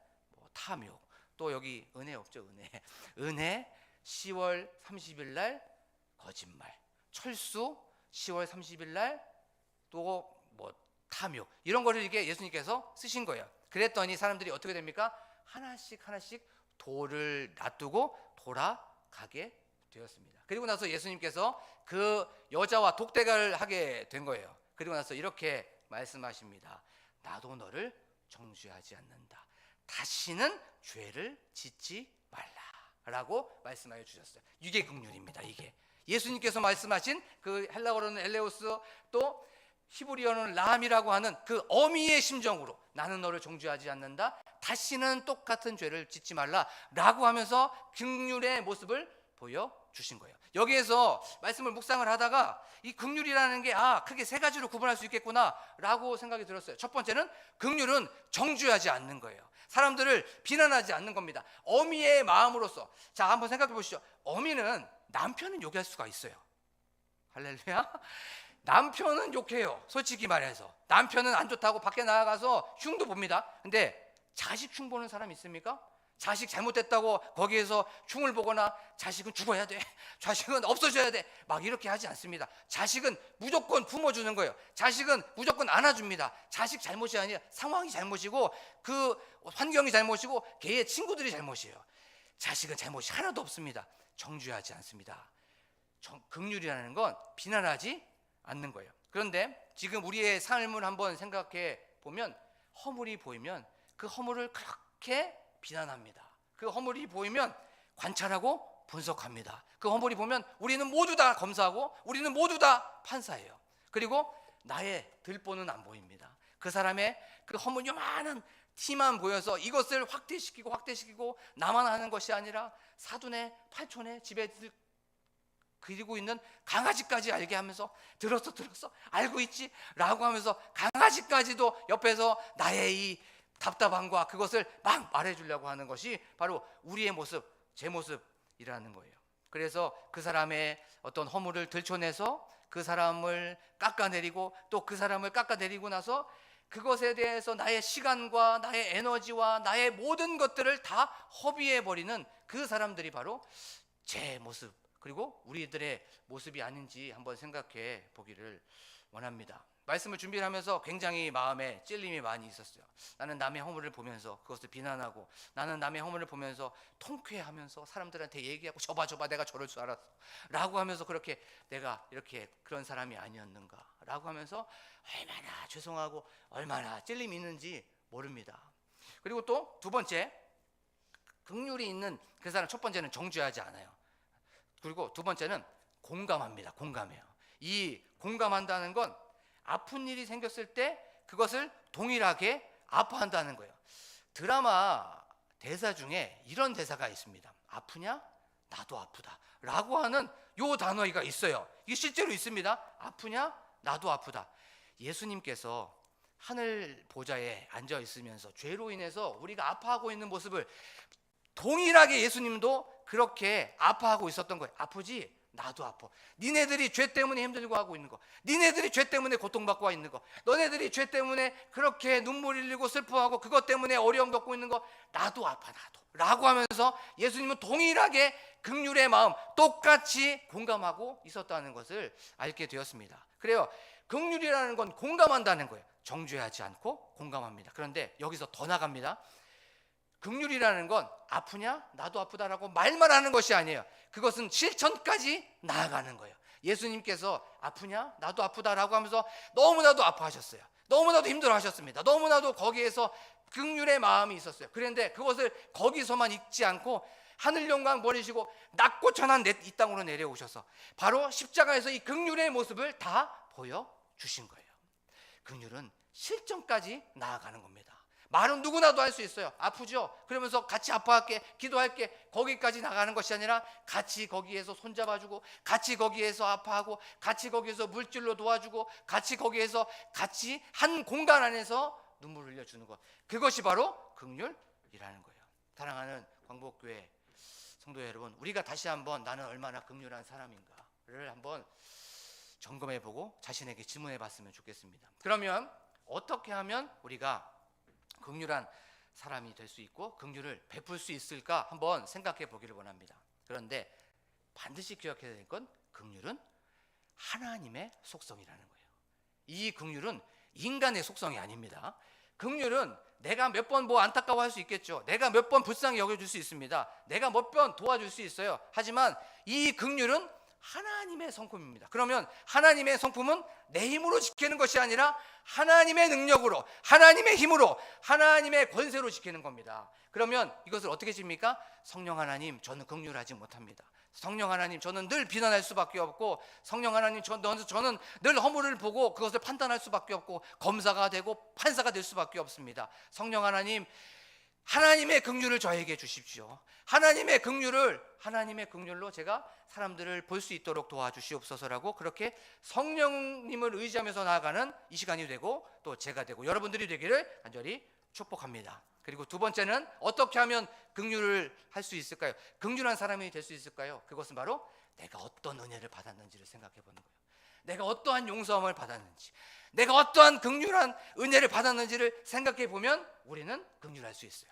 탐욕, 또 여기 은혜 없죠? 은혜 10월 30일 날 거짓말, 철수 10월 30일 날 또 탐욕, 이런 거를 이게 예수님께서 쓰신 거예요. 그랬더니 사람들이 어떻게 됩니까? 하나씩 돌을 놔두고 돌아가게 되었습니다. 그리고 나서 예수님께서 그 여자와 독대를 하게 된 거예요. 그리고 나서 이렇게 말씀하십니다. 나도 너를 정죄하지 않는다. 다시는 죄를 짓지 말라라고 말씀하여 주셨어요. 이게 긍휼입니다. 이게 예수님께서 말씀하신 그 헬라어로는 엘레오스, 또 히브리어는 라함이라고 하는 그 어미의 심정으로 나는 너를 정죄하지 않는다. 다시는 똑같은 죄를 짓지 말라라고 하면서 긍휼의 모습을 보여주신 거예요. 여기에서 말씀을 묵상을 하다가 이 긍휼이라는 게 크게 세 가지로 구분할 수 있겠구나라고 생각이 들었어요. 첫 번째는 긍휼은 정죄하지 않는 거예요. 사람들을 비난하지 않는 겁니다. 어미의 마음으로서, 자 한번 생각해 보시죠. 어미는 남편은 욕할 수가 있어요. 할렐루야. 남편은 욕해요. 솔직히 말해서 남편은 안 좋다고 밖에 나가서 흉도 봅니다. 근데 자식 흉 보는 사람 있습니까? 자식 잘못됐다고 거기에서 흉을 보거나 자식은 죽어야 돼, 자식은 없어져야 돼, 막 이렇게 하지 않습니다. 자식은 무조건 품어주는 거예요. 자식은 무조건 안아줍니다. 자식 잘못이 아니라 상황이 잘못이고 그 환경이 잘못이고 걔의 친구들이 잘못이에요. 자식은 잘못이 하나도 없습니다. 정죄하지 않습니다. 긍휼이라는 건 비난하지 않는 거예요. 그런데 지금 우리의 삶을 한번 생각해 보면 허물이 보이면 그 허물을 그렇게 비난합니다. 그 허물이 보이면 관찰하고 분석합니다. 그 허물이 보면 우리는 모두 다 검사하고 우리는 모두 다 판사예요. 그리고 나의 들보는 안 보입니다. 그 사람의 그 허물 요만한 티만 보여서 이것을 확대시키고 나만 하는 것이 아니라 사돈의 팔촌의 집에 그리고 있는 강아지까지 알게 하면서 들었어 알고 있지 라고 하면서 강아지까지도 옆에서 나의 이 답답함과 그것을 막 말해주려고 하는 것이 바로 우리의 모습, 제 모습이라는 거예요. 그래서 그 사람의 어떤 허물을 들춰내서 그 사람을 깎아내리고 또 그 사람을 깎아내리고 나서 그것에 대해서 나의 시간과 나의 에너지와 나의 모든 것들을 다 허비해버리는 그 사람들이 바로 제 모습, 그리고 우리들의 모습이 아닌지 한번 생각해 보기를 원합니다. 말씀을 준비를 하면서 굉장히 마음에 찔림이 많이 있었어요. 나는 남의 허물을 보면서 그것을 비난하고, 나는 남의 허물을 보면서 통쾌하면서 사람들한테 얘기하고 저봐 내가 저럴 줄 알았어 라고 하면서 그렇게 내가 이렇게 그런 사람이 아니었는가 라고 하면서 얼마나 죄송하고 얼마나 찔림이 있는지 모릅니다. 그리고 또 두 번째, 긍휼이 있는 그 사람, 첫 번째는 정죄하지 않아요. 그리고 두 번째는 공감합니다. 공감해요. 이 공감한다는 건 아픈 일이 생겼을 때 그것을 동일하게 아파한다는 거예요. 드라마 대사 중에 이런 대사가 있습니다. 아프냐? 나도 아프다 라고 하는 요 단어가 있어요. 이게 실제로 있습니다. 아프냐? 나도 아프다. 예수님께서 하늘 보좌에 앉아 있으면서 죄로 인해서 우리가 아파하고 있는 모습을 동일하게 예수님도 그렇게 아파하고 있었던 거예요. 아프지? 나도 아파. 니네들이 죄 때문에 힘들고 하고 있는 거, 니네들이 죄 때문에 고통받고 있는 거, 너네들이 죄 때문에 그렇게 눈물 흘리고 슬퍼하고 그것 때문에 어려움 겪고 있는 거, 나도 아파, 나도 라고 하면서 예수님은 동일하게 긍휼의 마음 똑같이 공감하고 있었다는 것을 알게 되었습니다. 그래요. 긍휼이라는 건 공감한다는 거예요. 정죄하지 않고 공감합니다. 그런데 여기서 더 나갑니다. 긍휼이라는 건 아프냐? 나도 아프다라고 말만 하는 것이 아니에요. 그것은 실천까지 나아가는 거예요. 예수님께서 아프냐? 나도 아프다라고 하면서 너무나도 아파하셨어요. 너무나도 힘들어하셨습니다. 너무나도 거기에서 긍휼의 마음이 있었어요. 그런데 그것을 거기서만 잊지 않고 하늘 영광 버리시고 낮고 천한 이 땅으로 내려오셔서 바로 십자가에서 이 긍휼의 모습을 다 보여주신 거예요. 긍휼은 실천까지 나아가는 겁니다. 말은 누구나도 할 수 있어요. 아프죠? 그러면서 같이 아파할게, 기도할게, 거기까지 나가는 것이 아니라 같이 거기에서 손잡아주고, 같이 거기에서 아파하고, 같이 거기에서 물질로 도와주고, 같이 거기에서 같이 한 공간 안에서 눈물을 흘려주는 것, 그것이 바로 긍휼 긍휼이라는 거예요. 사랑하는 광복교회 성도 여러분, 우리가 다시 한번 나는 얼마나 긍휼한 사람인가를 한번 점검해보고 자신에게 질문해봤으면 좋겠습니다. 그러면 어떻게 하면 우리가 긍휼한 사람이 될 수 있고 긍휼을 베풀 수 있을까 한번 생각해 보기를 원합니다. 그런데 반드시 기억해야 될 건 긍휼은 하나님의 속성이라는 거예요. 이 긍휼은 인간의 속성이 아닙니다. 긍휼은 내가 몇 번 뭐 안타까워할 수 있겠죠. 내가 몇 번 불쌍히 여겨줄 수 있습니다. 내가 몇 번 도와줄 수 있어요. 하지만 이 긍휼은 하나님의 성품입니다. 그러면 하나님의 성품은 내 힘으로 지키는 것이 아니라 하나님의 능력으로, 하나님의 힘으로, 하나님의 권세로 지키는 겁니다. 그러면 이것을 어떻게 집니까? 성령 하나님, 저는 긍휼하지 못합니다. 성령 하나님, 저는 늘 비난할 수밖에 없고, 성령 하나님, 저는 늘 허물을 보고 그것을 판단할 수밖에 없고, 검사가 되고 판사가 될 수밖에 없습니다. 성령 하나님, 하나님의 긍휼을 저에게 주십시오. 하나님의 긍휼로 제가 사람들을 볼 수 있도록 도와주시옵소서라고 그렇게 성령님을 의지하면서 나아가는 이 시간이 되고 또 제가 되고 여러분들이 되기를 간절히 축복합니다. 그리고 두 번째는 어떻게 하면 긍휼을 할 수 있을까요? 긍휼한 사람이 될 수 있을까요? 그것은 바로 내가 어떤 은혜를 받았는지를 생각해 보는 거예요. 내가 어떠한 용서함을 받았는지, 내가 어떠한 긍휼한 은혜를 받았는지를 생각해 보면 우리는 긍휼할 수 있어요.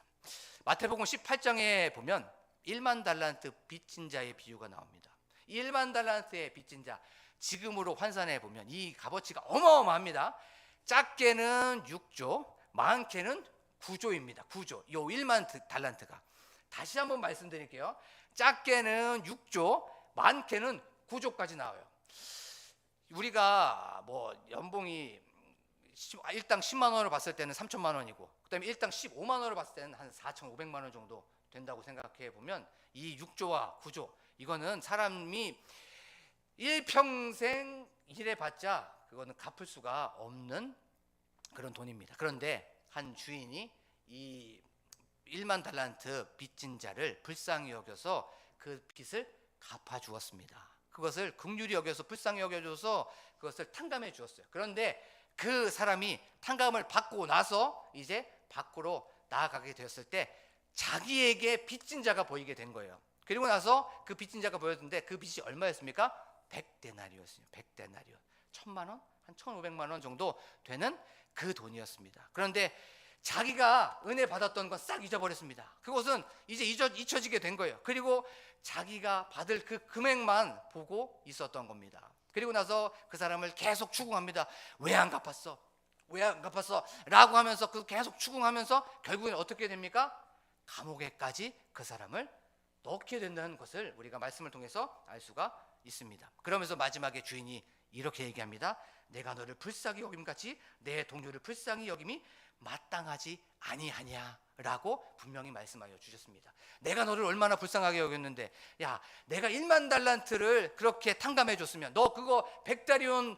마태복음 18장에 보면 1만 달란트 빚진 자의 비유가 나옵니다. 1만 달란트의 빚진 자, 지금으로 환산해 보면 이 값어치가 어마어마합니다. 작게는 6조, 많게는 9조입니다. 9조. 요 1만 달란트가. 다시 한번 말씀드릴게요. 작게는 6조, 많게는 9조까지 나와요. 우리가 뭐 연봉이 일당 10만 원을 봤을 때는 3천만 원이고, 그다음에 일당 15만 원을 봤을 때는 한 4,500만 원 정도 된다고 생각해 보면 이 6조와 9조, 이거는 사람이 일평생 일해봤자 그거는 갚을 수가 없는 그런 돈입니다. 그런데 한 주인이 이 1만 달란트 빚진 자를 불쌍히 여겨서 그 빚을 갚아 주었습니다. 그것을 긍휼히 여겨서 불쌍히 여겨줘서 그것을 탕감해 주었어요. 그런데 그 사람이 탕감을 받고 나서 이제 밖으로 나아가게 되었을 때 자기에게 빚진 자가 보이게 된 거예요. 그리고 나서 그 빚진 자가 보였는데 그 빚이 얼마였습니까? 100데나리온이었어요. 100데나리온. 1,000만 원? 한 1,500만 원 정도 되는 그 돈이었습니다. 그런데 자기가 은혜 받았던 건 싹 잊어버렸습니다. 그것은 이제 잊혀지게 된 거예요. 그리고 자기가 받을 그 금액만 보고 있었던 겁니다. 그리고 나서 그 사람을 계속 추궁합니다. 왜 안 갚았어? 왜 안 갚았어? 라고 하면서 계속 추궁하면서 결국엔 어떻게 됩니까? 감옥에까지 그 사람을 넣게 된다는 것을 우리가 말씀을 통해서 알 수가 있습니다. 그러면서 마지막에 주인이 이렇게 얘기합니다. 내가 너를 불쌍히 여김같이 내 동료를 불쌍히 여김이 마땅하지 아니하냐라고 분명히 말씀하여 주셨습니다. 내가 너를 얼마나 불쌍하게 여겼는데, 야, 내가 1만 달란트를 그렇게 탕감해 줬으면 너 그거 100데나리온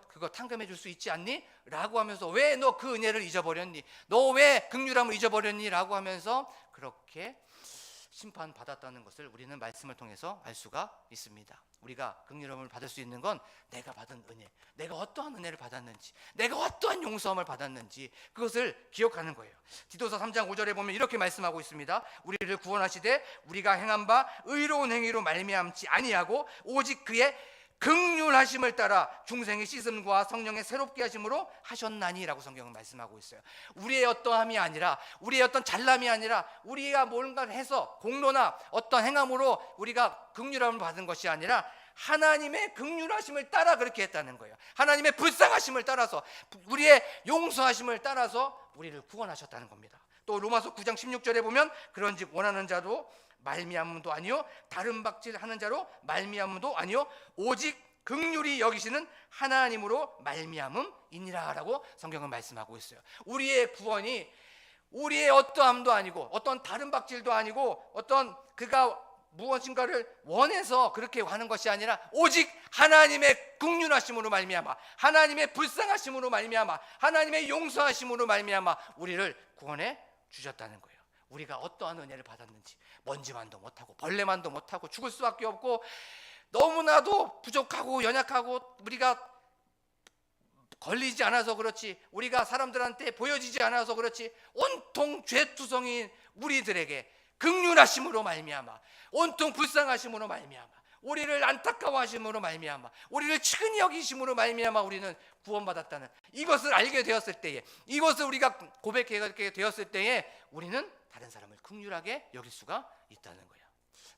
그거 탕감해 줄 수 있지 않니? 라고 하면서 왜 너 그 은혜를 잊어버렸니? 너 왜 긍휼함을 잊어버렸니? 라고 하면서 그렇게 심판받았다는 것을 우리는 말씀을 통해서 알 수가 있습니다. 우리가 긍휼함을 받을 수 있는 건 내가 받은 은혜, 내가 어떠한 은혜를 받았는지, 내가 어떠한 용서함을 받았는지 그것을 기억하는 거예요. 디도서 3장 5절에 보면 이렇게 말씀하고 있습니다. 우리를 구원하시되 우리가 행한 바 의로운 행위로 말미암지 아니하고 오직 그의 긍휼하심을 따라 중생의 씻음과 성령의 새롭게 하심으로 하셨나니라고 성경은 말씀하고 있어요. 우리의 어떠함이 아니라, 우리의 어떤 잘남이 아니라, 우리가 뭔가를 해서 공로나 어떤 행함으로 우리가 긍휼함을 받은 것이 아니라 하나님의 긍휼하심을 따라 그렇게 했다는 거예요. 하나님의 불쌍하심을 따라서, 우리의 용서하심을 따라서 우리를 구원하셨다는 겁니다. 또 로마서 9장 16절에 보면 그런즉 원하는 자도 말미암음도 아니요 다른 박질하는 자로 말미암음도 아니요 오직 긍휼히 여기시는 하나님으로 말미암음이니라라고 성경은 말씀하고 있어요. 우리의 구원이 우리의 어떠함도 아니고 어떤 다른 박질도 아니고 어떤 그가 무엇인가를 원해서 그렇게 하는 것이 아니라 오직 하나님의 긍휼하심으로 말미암아, 하나님의 불쌍하심으로 말미암아, 하나님의 용서하심으로 말미암아 우리를 구원해 주셨다는 거예요. 우리가 어떠한 은혜를 받았는지, 먼지만도 못하고 벌레만도 못하고 죽을 수밖에 없고 너무나도 부족하고 연약하고 우리가 걸리지 않아서 그렇지, 우리가 사람들한테 보여지지 않아서 그렇지, 온통 죄투성인 우리들에게 긍휼하심으로 말미암아, 온통 불쌍하심으로 말미암아, 우리를 안타까워하심으로 말미암아, 우리를 측은히 여기심으로 말미암아 우리는 구원받았다는 이것을 알게 되었을 때에, 이것을 우리가 고백하게 되었을 때에 우리는 다른 사람을 긍휼하게 여길 수가 있다는 거예요.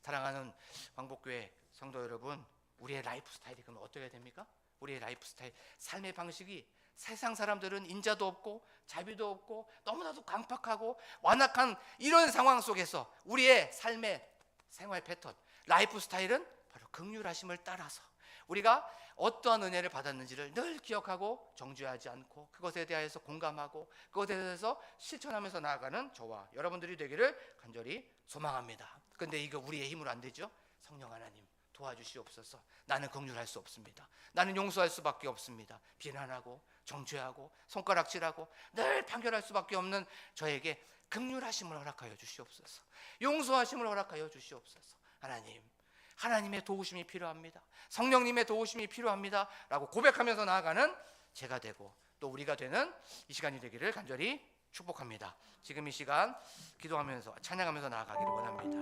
사랑하는 광복교회 성도 여러분, 우리의 라이프 스타일이 그럼 어떻게 됩니까? 우리의 라이프 스타일, 삶의 방식이, 세상 사람들은 인자도 없고 자비도 없고 너무나도 강팍하고 완악한 이런 상황 속에서 우리의 삶의 생활 패턴, 라이프 스타일은 바로 긍휼하심을 따라서 우리가 어떠한 은혜를 받았는지를 늘 기억하고 정죄하지 않고 그것에 대해서 공감하고 그것에 대해서 실천하면서 나아가는 저와 여러분들이 되기를 간절히 소망합니다. 근데 이거 우리의 힘으로 안 되죠. 성령 하나님 도와주시옵소서. 나는 긍휼할 수 없습니다. 나는 용서할 수밖에 없습니다. 비난하고 정죄하고 손가락질하고 늘 판결할 수밖에 없는 저에게 긍휼하심을 허락하여 주시옵소서. 용서하심을 허락하여 주시옵소서. 하나님, 하나님의 도우심이 필요합니다. 성령님의 도우심이 필요합니다 라고 고백하면서 나아가는 제가 되고 또 우리가 되는 이 시간이 되기를 간절히 축복합니다. 지금 이 시간 기도하면서 찬양하면서 나아가기를 원합니다.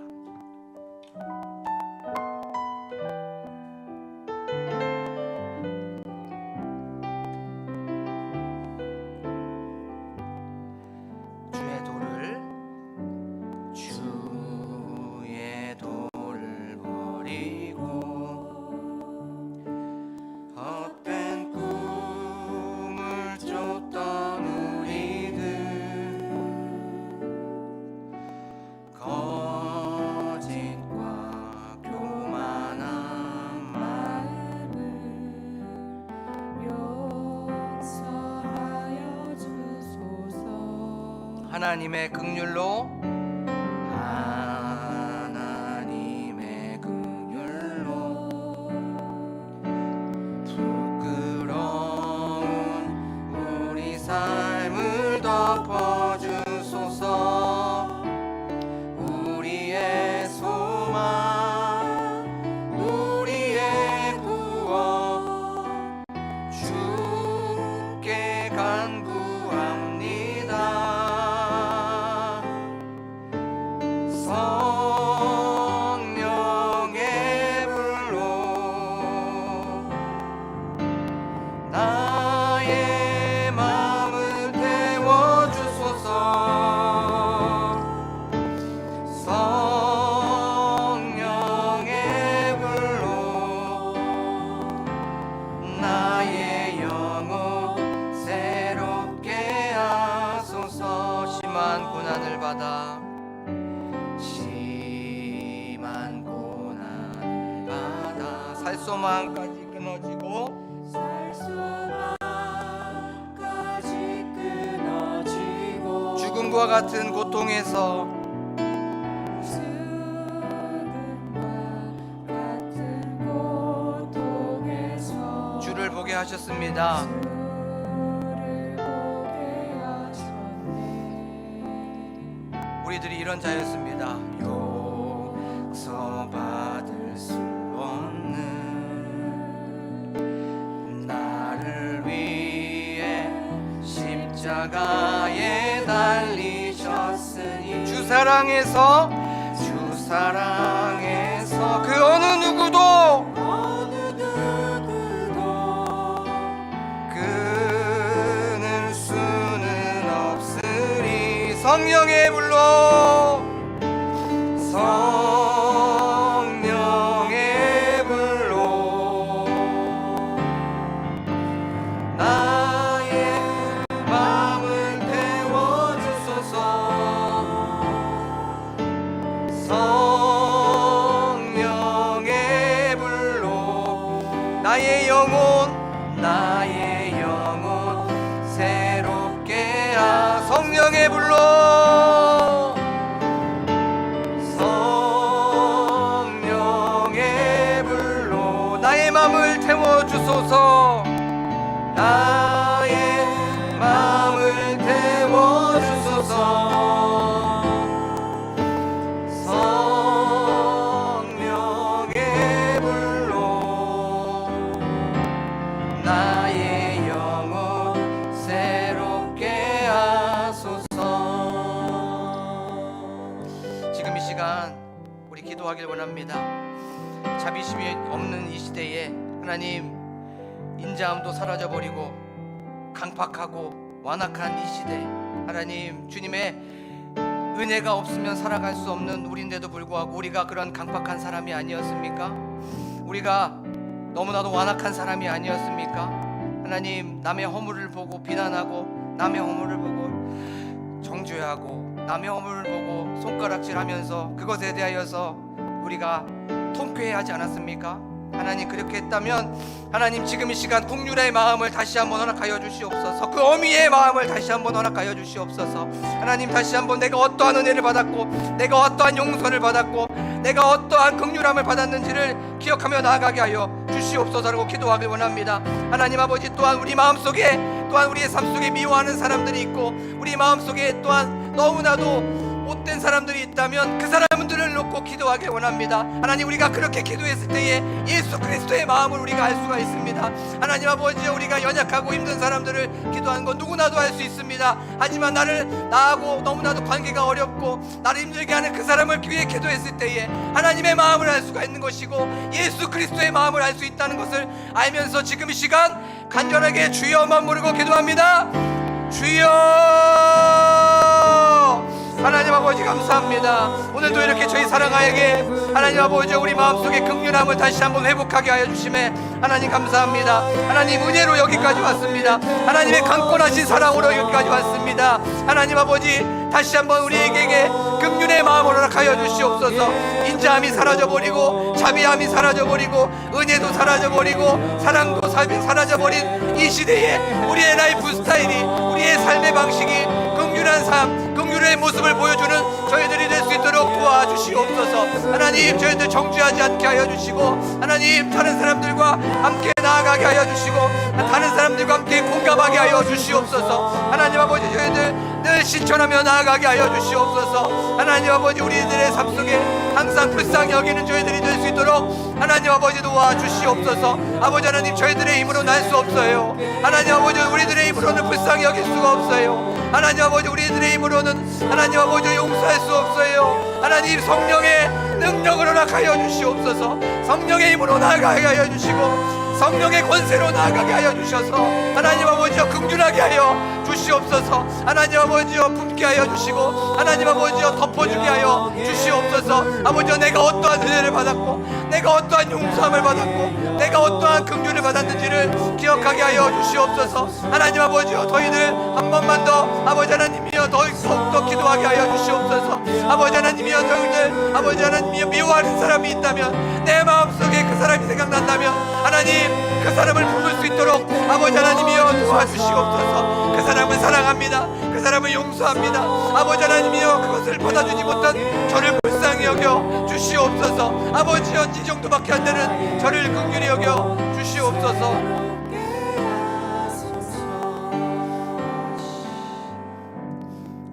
하나님의 긍휼로, 하나님의 긍휼로 부끄러운 우리 삶을 덮어주소서. 우리의 소망, 우리의 구원 주께 간구합니다. 성령의 불로 나의 마음을 태워주소서. 성령의 불로 나의 영혼 새롭게 하소서. 심한 고난을 받아 살소망까지 끊어지고 죽음과 같은 고통에서 주를 보게 하셨습니다. 우리들이 이런 자였습니다. 용서받을 수 없는 나를 위해 십자가에 달리셨으니 주 사랑해서 그 어느 누구도 끊을 수는 없으리. 성령의 불로 성령의 불로 나의 마음을 태워주소서. 성령의 불로 나의 영혼 새롭게 하. 성령의 불로 나의 마음을 태워주소서. 나의 마음을 태워주소서. 성령의 불로 나의 영혼 기도하길 원합니다. 자비심이 없는 이 시대에 하나님, 인자함도 사라져버리고 강팍하고 완악한 이 시대, 하나님 주님의 은혜가 없으면 살아갈 수 없는 우리인데도 불구하고 우리가 그런 강팍한 사람이 아니었습니까? 우리가 너무나도 완악한 사람이 아니었습니까? 하나님, 남의 허물을 보고 비난하고 남의 허물을 보고 정죄하고 남의 허물을 보고 손가락질하면서 그것에 대하여서 우리가 통쾌해하지 않았습니까? 하나님, 그렇게 했다면 하나님 지금 이 시간 긍휼의 마음을 다시 한번 허락하여 주시옵소서. 그 어미의 마음을 다시 한번 허락하여 주시옵소서. 하나님, 다시 한번 내가 어떠한 은혜를 받았고 내가 어떠한 용서를 받았고 내가 어떠한 긍휼함을 받았는지를 기억하며 나아가게 하여 주시옵소서라고 기도하길 원합니다. 하나님 아버지, 또한 우리 마음속에, 또한 우리의 삶 속에 미워하는 사람들이 있고 우리 마음속에 또한 너무나도 못된 사람들이 있다면 그 사람들을 놓고 기도하길 원합니다. 하나님, 우리가 그렇게 기도했을 때에 예수 그리스도의 마음을 우리가 알 수가 있습니다. 하나님 아버지, 우리가 연약하고 힘든 사람들을 기도하는 건 누구나도 할 수 있습니다. 하지만 나하고 너무나도 관계가 어렵고 나를 힘들게 하는 그 사람을 위해 기도했을 때에 하나님의 마음을 알 수가 있는 것이고 예수 그리스도의 마음을 알 수 있다는 것을 알면서 지금 이 시간 간절하게 주여만 부르고 기도합니다. 주여! 하나님 아버지, 감사합니다. 오늘도 이렇게 저희 사랑아에게 하나님 아버지 우리 마음속에 긍휼함을 다시 한번 회복하게 하여 주심에 하나님 감사합니다. 하나님, 은혜로 여기까지 왔습니다. 하나님의 강권하신 사랑으로 여기까지 왔습니다. 하나님 아버지, 다시 한번 우리에게 긍휼의 마음을 허락하여 주시옵소서. 인자함이 사라져버리고 자비함이 사라져버리고 은혜도 사라져버리고 사랑도 사라져버린 이 시대에 우리의 라이프 스타일이, 우리의 삶의 방식이 긍휼한 삶, 긍휼의 모습을 보여주는 저희들이 될 수 있도록 도와주시옵소서. 하나님, 저희들 정죄하지 않게 하여 주시고 하나님, 다른 사람들과 함께 나아가게 하여 주시고 다른 사람들과 함께 공감하게 하여 주시옵소서. 하나님 아버지, 저희들 늘 실천하며 나아가게 하여 주시옵소서. 하나님 아버지, 우리들의 삶 속에 항상 불쌍히 여기는 저희들이 될 수 있도록 하나님 아버지 도와주시옵소서. 아버지 하나님, 저희들의 힘으로 날 수 없어요. 하나님 아버지, 우리들의 힘으로는 불쌍히 여길 수가 없어요. 하나님 아버지, 우리들의 힘으로는 하나님 아버지 용서할 수 없어요. 하나님, 성령의 능력을 허락하여 주시옵소서. 성령의 힘으로 나아가게 하여 주시고 성령의 권세로 나아가게 하여 주셔서 하나님 아버지여 긍휼하게 하여 주시옵소서. 하나님 아버지여 품게 하여 주시고 하나님 아버지여 덮어주게 하여 주시옵소서. 아버지여, 내가 어떠한 은혜를 받았고 내가 어떠한 용서함을 받았고 내가 어떠한 긍휼을 받았는지를 기억하게 하여 주시옵소서. 하나님 아버지여, 저희들 한 번만 더 아버지 하나님이여 더욱더 기도하게 하여 주시옵소서. 아버지 하나님이여, 저희들 아버지 하나님이여 미워하는 사람이 있다면, 내 마음속에 그 사람이 생각난다면 하나님, 그 사람을 부를 수 있도록 아버지 하나님이여 도와주시옵소서. 그 사람을 사랑합니다. 그 사람을 용서합니다. 아버지 하나님이여, 그것을 받아주지 못한 저를 불쌍히 여겨 주시옵소서. 아버지여, 이 정도밖에 안 되는 저를 긍휼히 여겨 주시옵소서.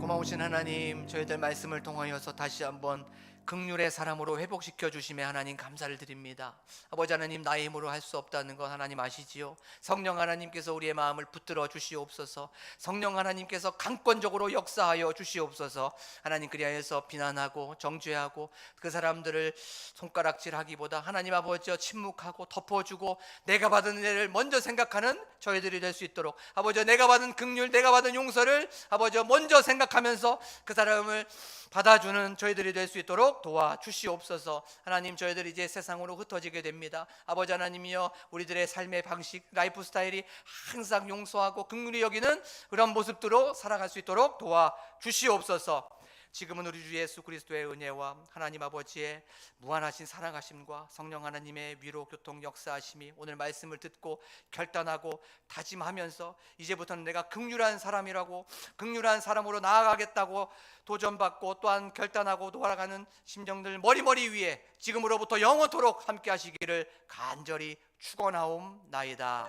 고마우신 하나님, 저희들 말씀을 통하여서 다시 한번 긍휼의 사람으로 회복시켜 주심에 하나님 감사를 드립니다. 아버지 하나님, 나의 힘으로 할 수 없다는 것 하나님 아시지요. 성령 하나님께서 우리의 마음을 붙들어 주시옵소서. 성령 하나님께서 강권적으로 역사하여 주시옵소서. 하나님, 그리하여서 비난하고 정죄하고 그 사람들을 손가락질하기보다 하나님 아버지여 침묵하고 덮어주고 내가 받은 은혜를 먼저 생각하는 저희들이 될 수 있도록 아버지여, 내가 받은 긍휼, 내가 받은 용서를 아버지여 먼저 생각하면서 그 사람을 받아주는 저희들이 될 수 있도록 도와주시옵소서. 하나님, 저희들이 이제 세상으로 흩어지게 됩니다. 아버지 하나님이여, 우리들의 삶의 방식, 라이프 스타일이 항상 용서하고 긍휼히 여기는 그런 모습들로 살아갈 수 있도록 도와주시옵소서. 지금은 우리 주 예수 그리스도의 은혜와 하나님 아버지의 무한하신 사랑하심과 성령 하나님의 위로 교통 역사하심이 오늘 말씀을 듣고 결단하고 다짐하면서 이제부터는 내가 긍휼한 사람이라고, 긍휼한 사람으로 나아가겠다고 도전받고 또한 결단하고 돌아가는 심정들 머리머리 위에 지금으로부터 영원토록 함께 하시기를 간절히 축원하옵나이다.